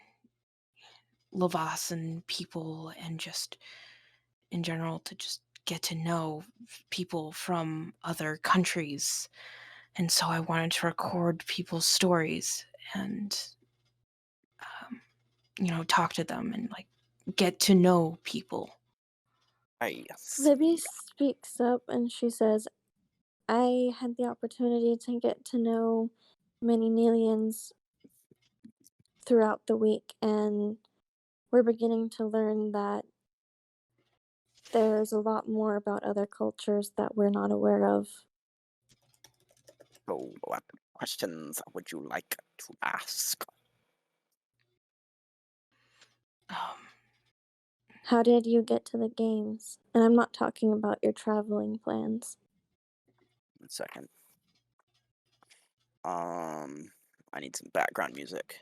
Lavas people and just in general to just get to know people from other countries. And so I wanted to record people's stories and, talk to them and like get to know people. Yes. Libby speaks up and she says, I had the opportunity to get to know many Nelians throughout the week, and we're beginning to learn that there's a lot more about other cultures that we're not aware of. So, what questions would you like to ask? How did you get to the games? And I'm not talking about your traveling plans. 1 second. I need some background music.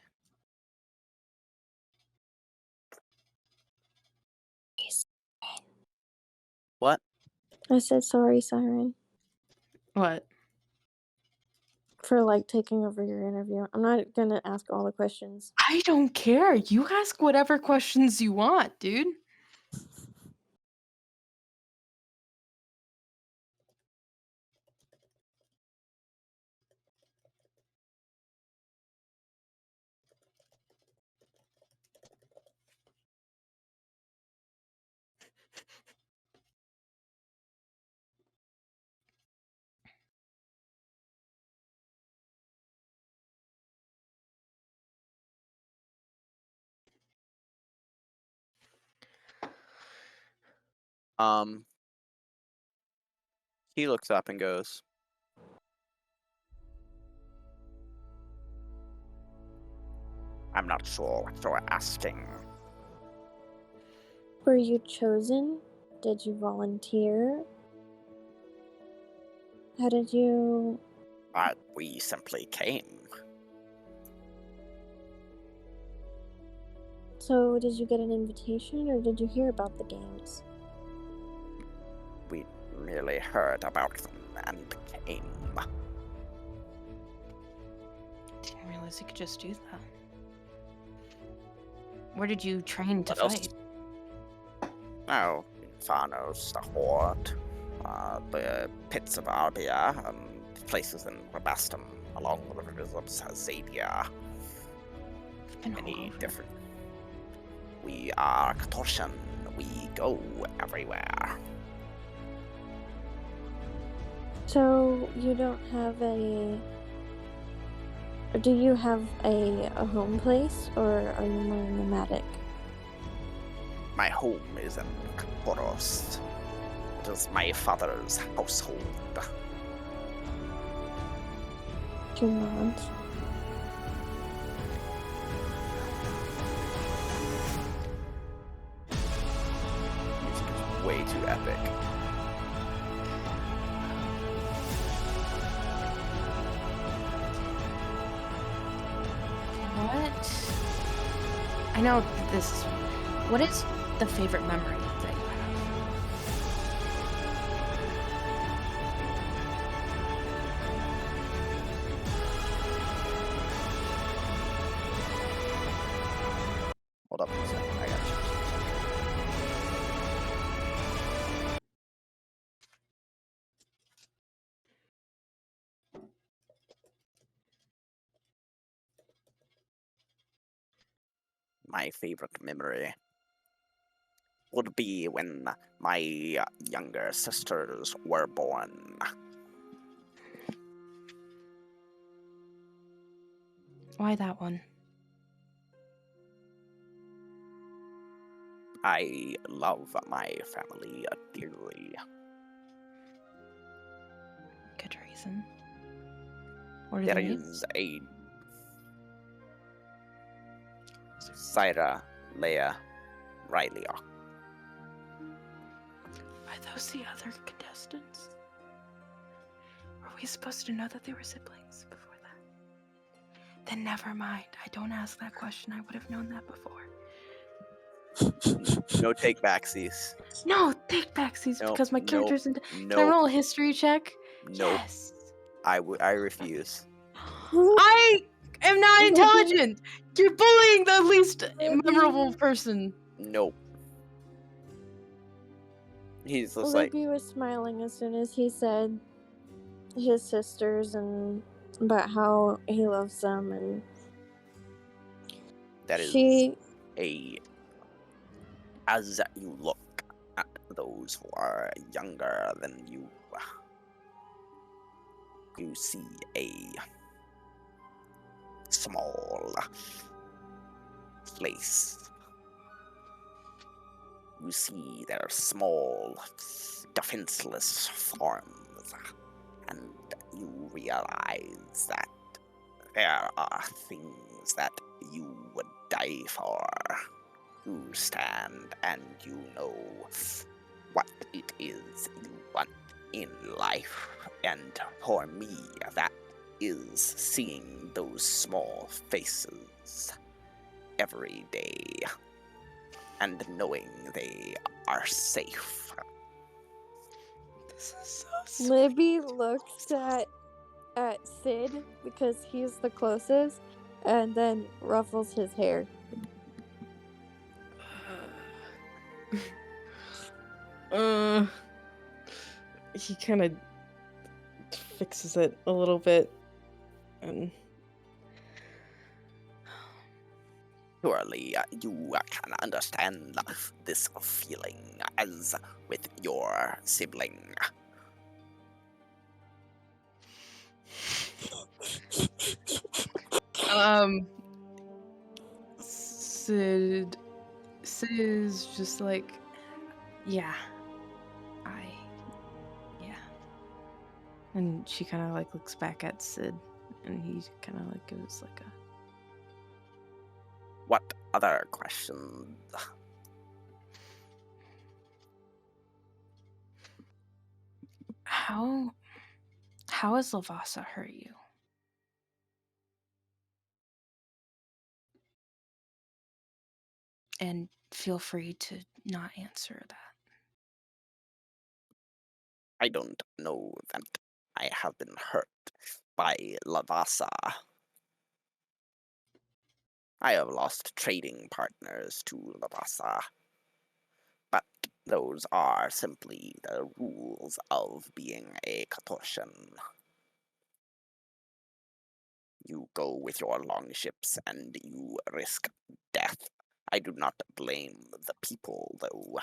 What? I said sorry, Siren. What? for like taking over your interview. I'm not gonna ask all the questions. I don't care. You ask whatever questions you want, dude. He looks up and goes, I'm not sure what you're asking. Were you chosen? Did you volunteer? How did you... We simply came. So, did you get an invitation or did you hear about the games? We merely heard about them and came. Didn't realize you could just do that. Where did you train to What else? fight? Oh, Inferno's the Horde, the Pits of Arbia, places in Rabastum, along the rivers of Zadia. I've been all Many over. different. We are Katortian. We go everywhere. So, you don't have a... Do you have a home place, or are you more nomadic? My home is in Kaporos. It is my father's household. She nods. Music is way too epic. What? I know this. What is the favorite memory that you have? Hold up a second. I got you. My favorite memory would be when my younger sisters were born. Why that one? I love my family dearly. Good reason. What are There their names? is a Syra, Leia, Riley. Are those the other contestants? Were we supposed to know that they were siblings before that? Then never mind. I don't ask that question. I would have known that before. No take backsies. No, take backsies Nope, because my nope, character's in. Can I nope. roll a history check? Nope. Yes. I refuse. I am not intelligent. You're bullying the least memorable person. Nope. He's just like, Libby was smiling as soon as he said his sisters and about how he loves them, and that is she... as you look at those who are younger than you, you see a small place. You see their small, defenseless forms, and you realize that there are things that you would die for. You stand and you know what it is you want in life, and for me, that is seeing those small faces every day and knowing they are safe. This is so sweet. Libby looks at at Sid because he's the closest, and then ruffles his hair. He kind of fixes it a little bit, and Surely you can understand this feeling as with your sibling. Sid is just like, yeah, yeah. And she kind of like looks back at Sid, and he kind of like gives like a, What other questions? How has Lavasa hurt you? And feel free to not answer that. I don't know that I have been hurt by Lavasa. I have lost trading partners to Lavasa. But those are simply the rules of being a Katoshan. You go with your longships and you risk death. I do not blame the people, though.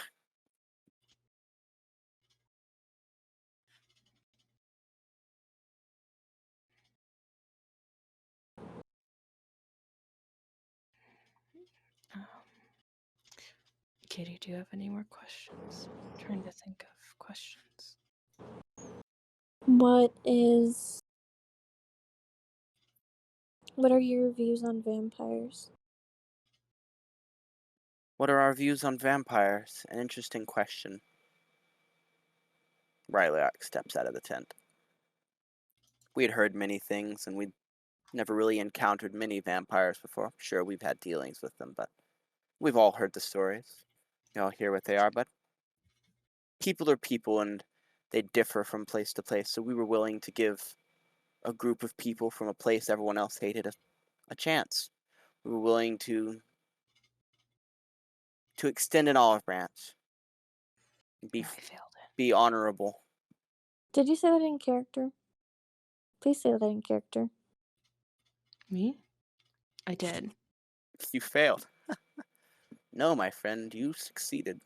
Katie, do you have any more questions? I'm trying to think of questions. What are your views on vampires? What are our views on vampires? An interesting question. Ryliak steps out of the tent. We had heard many things, and we'd never really encountered many vampires before. Sure, we've had dealings with them, but we've all heard the stories. You all hear what they are, but people are people, and they differ from place to place, so we were willing to give a group of people from a place everyone else hated a chance. We were willing to extend an olive branch. I failed it. Be honorable. Did you say that in character? Please say that in character. Me? I did. You failed. No, my friend, you succeeded.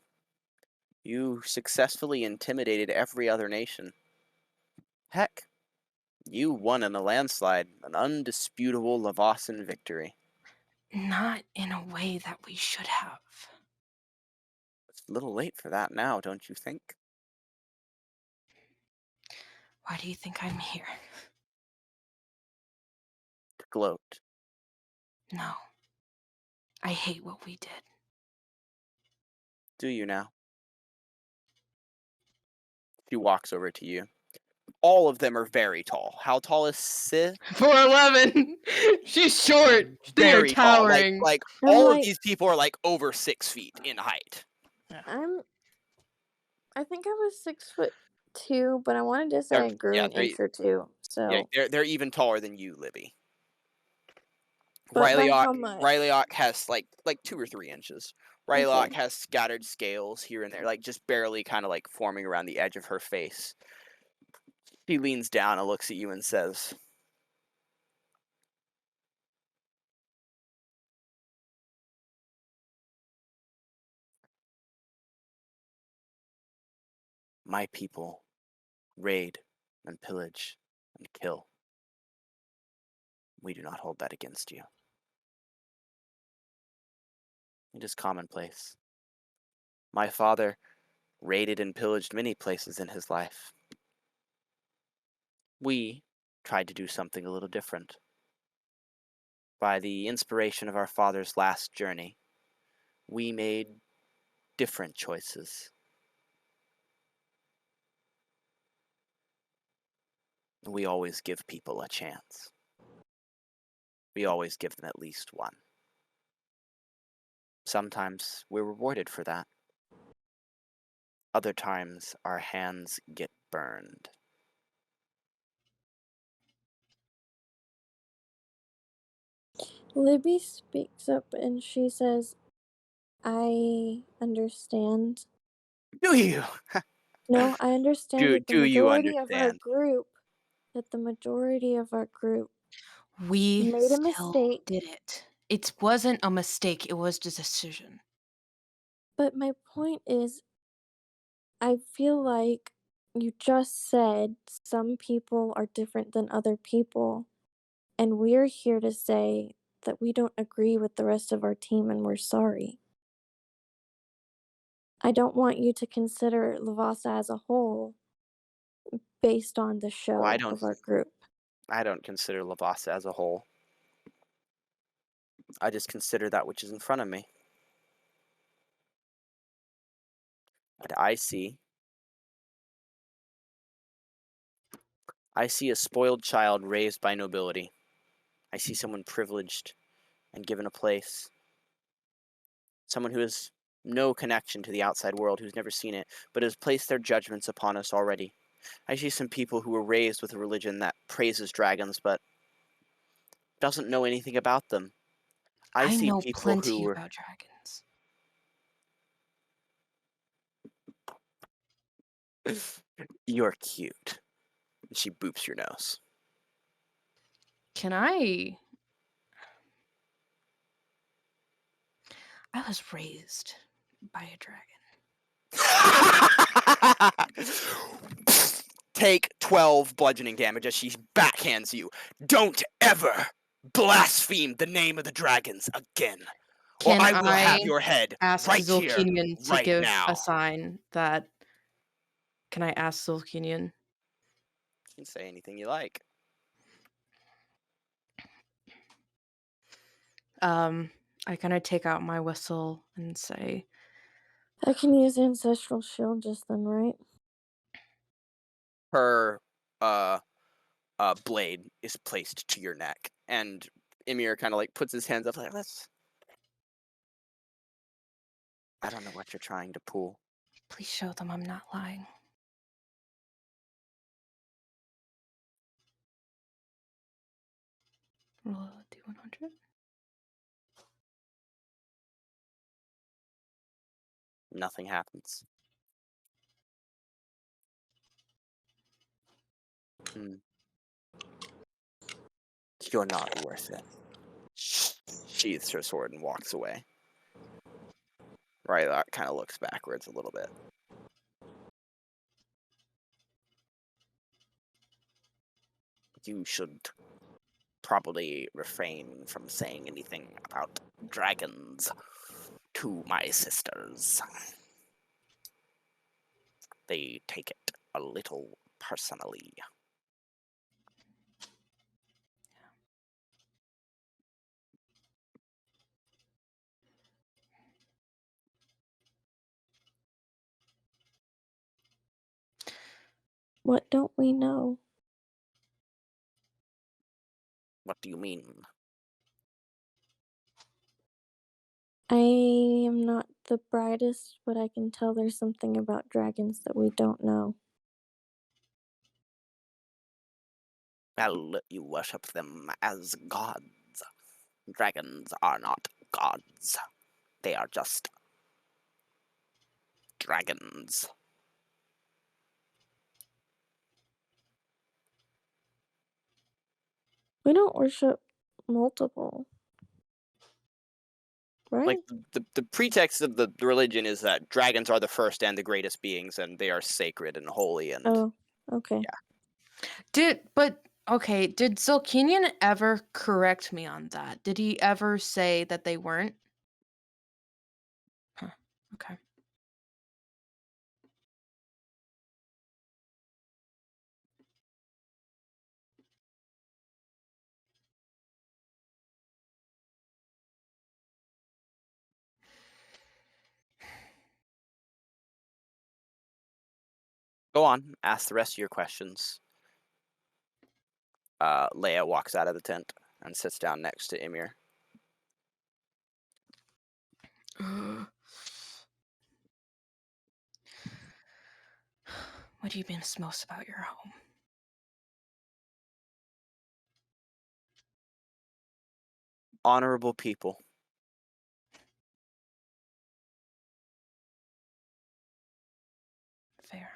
You successfully intimidated every other nation. Heck, you won in a landslide, an undisputable Lavasan victory. Not in a way that we should have. It's a little late for that now, don't you think? Why do you think I'm here? To gloat. No. I hate what we did. Do you now? She walks over to you. All of them are very tall. How tall is Sid? 4'11". She's short. They are Very tall. towering. Like I'm all of like- these people are like over 6 feet in height. I think I was 6'2", but I wanted to say I grew an inch or two. So Yeah, they're even taller than you, Libby. But by how much? Ryliak has like 2 or 3 inches. Ryliak Okay. has scattered scales here and there, like just barely kind of like forming around the edge of her face. She leans down and looks at you and says, "My people raid and pillage and kill. We do not hold that against you. It is commonplace. My father raided and pillaged many places in his life. We tried to do something a little different. By the inspiration of our father's last journey, we made different choices. We always give people a chance. We always give them at least one. Sometimes we're rewarded for that. Other times our hands get burned. Libby speaks up and she says, I understand. Do you? No, I understand that the Do you majority of our understand? group, We made a still mistake. did it. It wasn't a mistake, it was the decision. But my point is, I feel like you just said some people are different than other people, and we're here to say that we don't agree with the rest of our team and we're sorry. I don't want you to consider Lavassa as a whole based on the Well, show of our group. I don't consider Lavassa as a whole. I just consider that which is in front of me. What I see a spoiled child raised by nobility. I see someone privileged and given a place. Someone who has no connection to the outside world, who's never seen it, but has placed their judgments upon us already. I see some people who were raised with a religion that praises dragons, but doesn't know anything about them. I see know people who plenty were... about dragons. You're cute. And she boops your nose. Can I? I was raised by a dragon. Take 12 bludgeoning damage as she backhands you. Don't ever blaspheme the name of the dragons again, or Can I will I have your head ask right here, Zulkinian to right give now. a sign that? Can I ask Zulkinian? You can say anything you like. I kind of take out my whistle and say, I can use Ancestral Shield just then, right? Her blade is placed to your neck, and Emir kind of like puts his hands up like, I don't know what you're trying to pull. Please show them I'm not lying. Roll a D100. Nothing happens. You're not worth it. Sheaths her sword and walks away. Rylock kind of looks backwards a little bit. You should probably refrain from saying anything about dragons to my sisters. They take it a little personally. What don't we know? What do you mean? I am not the brightest, but I can tell there's something about dragons that we don't know. Well, you worship them as gods. Dragons are not gods. They are just dragons. We don't worship multiple, right? Like, the pretext of the religion is that dragons are the first and the greatest beings, and they are sacred and holy, and Oh, okay. yeah. did Zulkinian ever correct me on that? Did he ever say that they weren't? Huh. Okay. Go on, ask the rest of your questions. Leia walks out of the tent and sits down next to Emir. What do you miss most about your home? Honorable people. Fair.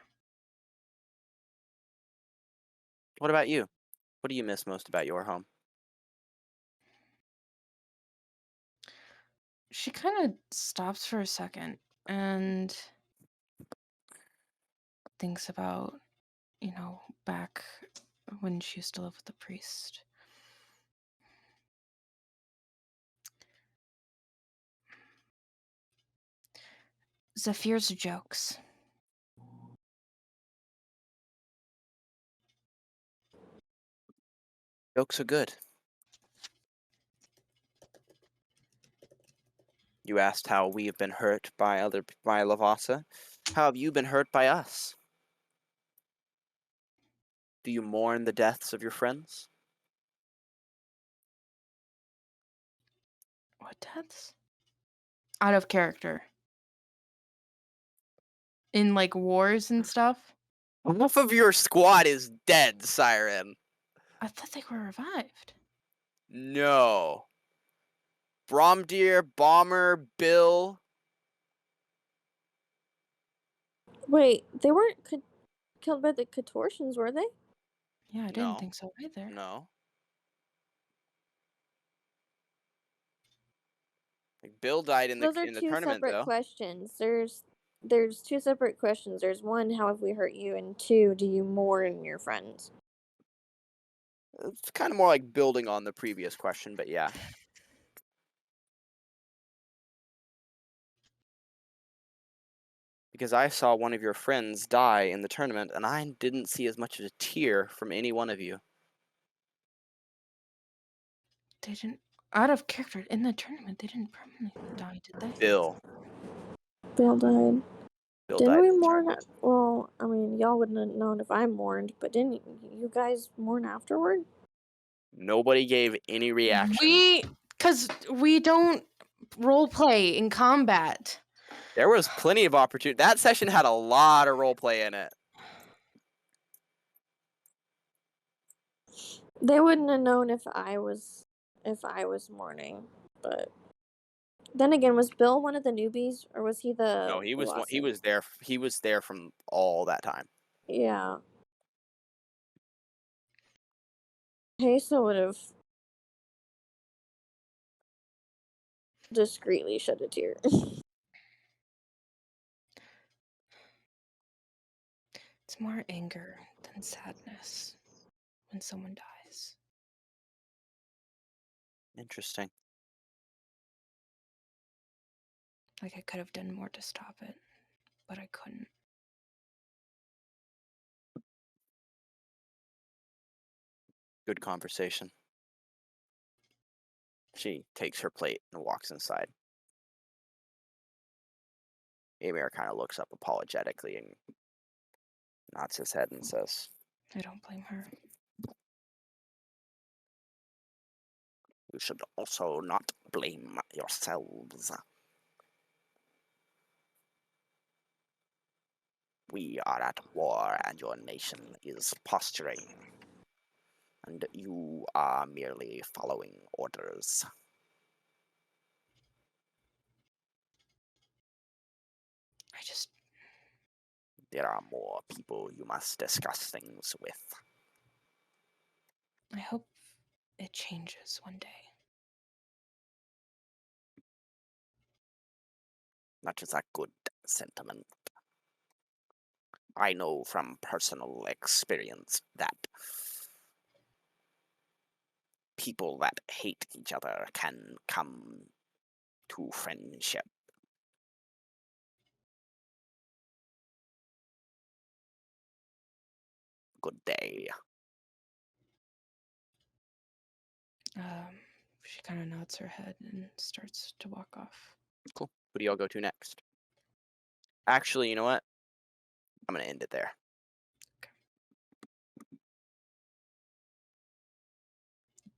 What about you? What do you miss most about your home? She kind of stops for a second and thinks about, back when she used to live with the priest. Zephyr's jokes. Jokes are good. You asked how we have been hurt by Lavasa. How have you been hurt by us? Do you mourn the deaths of your friends? What deaths? Out of character. In like wars and stuff? Half of your squad is dead, Siren. I thought they were revived. No. Bromdeer, Bomber, Bill. Wait, they weren't killed by the contortions, were they? Yeah, I didn't No. think so either. No. Like Bill died in Those are the two tournament separate though. questions. There's two separate questions. There's one, how have we hurt you? And two, do you mourn your friends? It's kind of more like building on the previous question, but yeah. Because I saw one of your friends die in the tournament, and I didn't see as much as a tear from any one of you. They didn't. Out of character in the tournament, they didn't permanently die, did they? Bill. Bill died. Bill Didn't died we in the mourn? tournament. Well, I mean, y'all wouldn't have known if I mourned, but didn't you guys mourn afterward? Nobody gave any reaction. Because we don't role play in combat. There was plenty of opportunity. That session had a lot of roleplay in it. They wouldn't have known if I was mourning, but then again, was Bill one of the newbies or was he the? No, he was Velocity? there. He was there from all that time. Yeah. Hazel would have discreetly shed a tear. It's more anger than sadness when someone dies. Interesting. Like I could have done more to stop it, but I couldn't. Good conversation. She takes her plate and walks inside. Amir kind of looks up apologetically and nods his head and says, I don't blame her. "You should also not blame yourselves. We are at war and your nation is posturing. And you are merely following orders. There are more people you must discuss things with. I hope it changes one day. That is a good sentiment. I know from personal experience that people that hate each other can come to friendship. Good day." She kind of nods her head and starts to walk off. Cool. Who do y'all go to next? Actually, you know what? I'm going to end it there.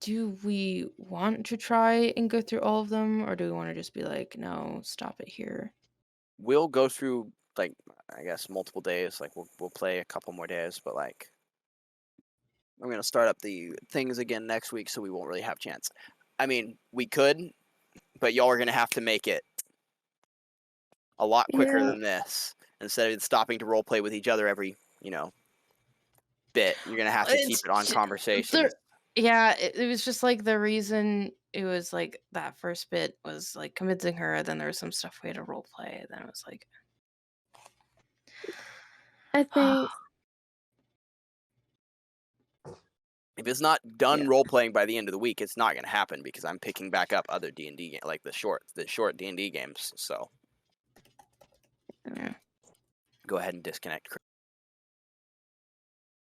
Do we want to try and go through all of them, or do we want to just be like, no, stop it here? We'll go through, like, I guess multiple days. Like, we'll play a couple more days, but like, I'm going to start up the things again next week, so we won't really have chance. I mean, we could, but y'all are gonna have to make it a lot quicker Yeah. than this. Instead of stopping to role play with each other every, bit, you're gonna have to keep it on conversation. Yeah, it was just like the reason it was like that first bit was like convincing her. Then there was some stuff we had to role play. Then it was like, I think If it's not done Yeah. role playing by the end of the week, it's not gonna happen because I'm picking back up other D&D like the short D&D games. So yeah. go ahead and disconnect.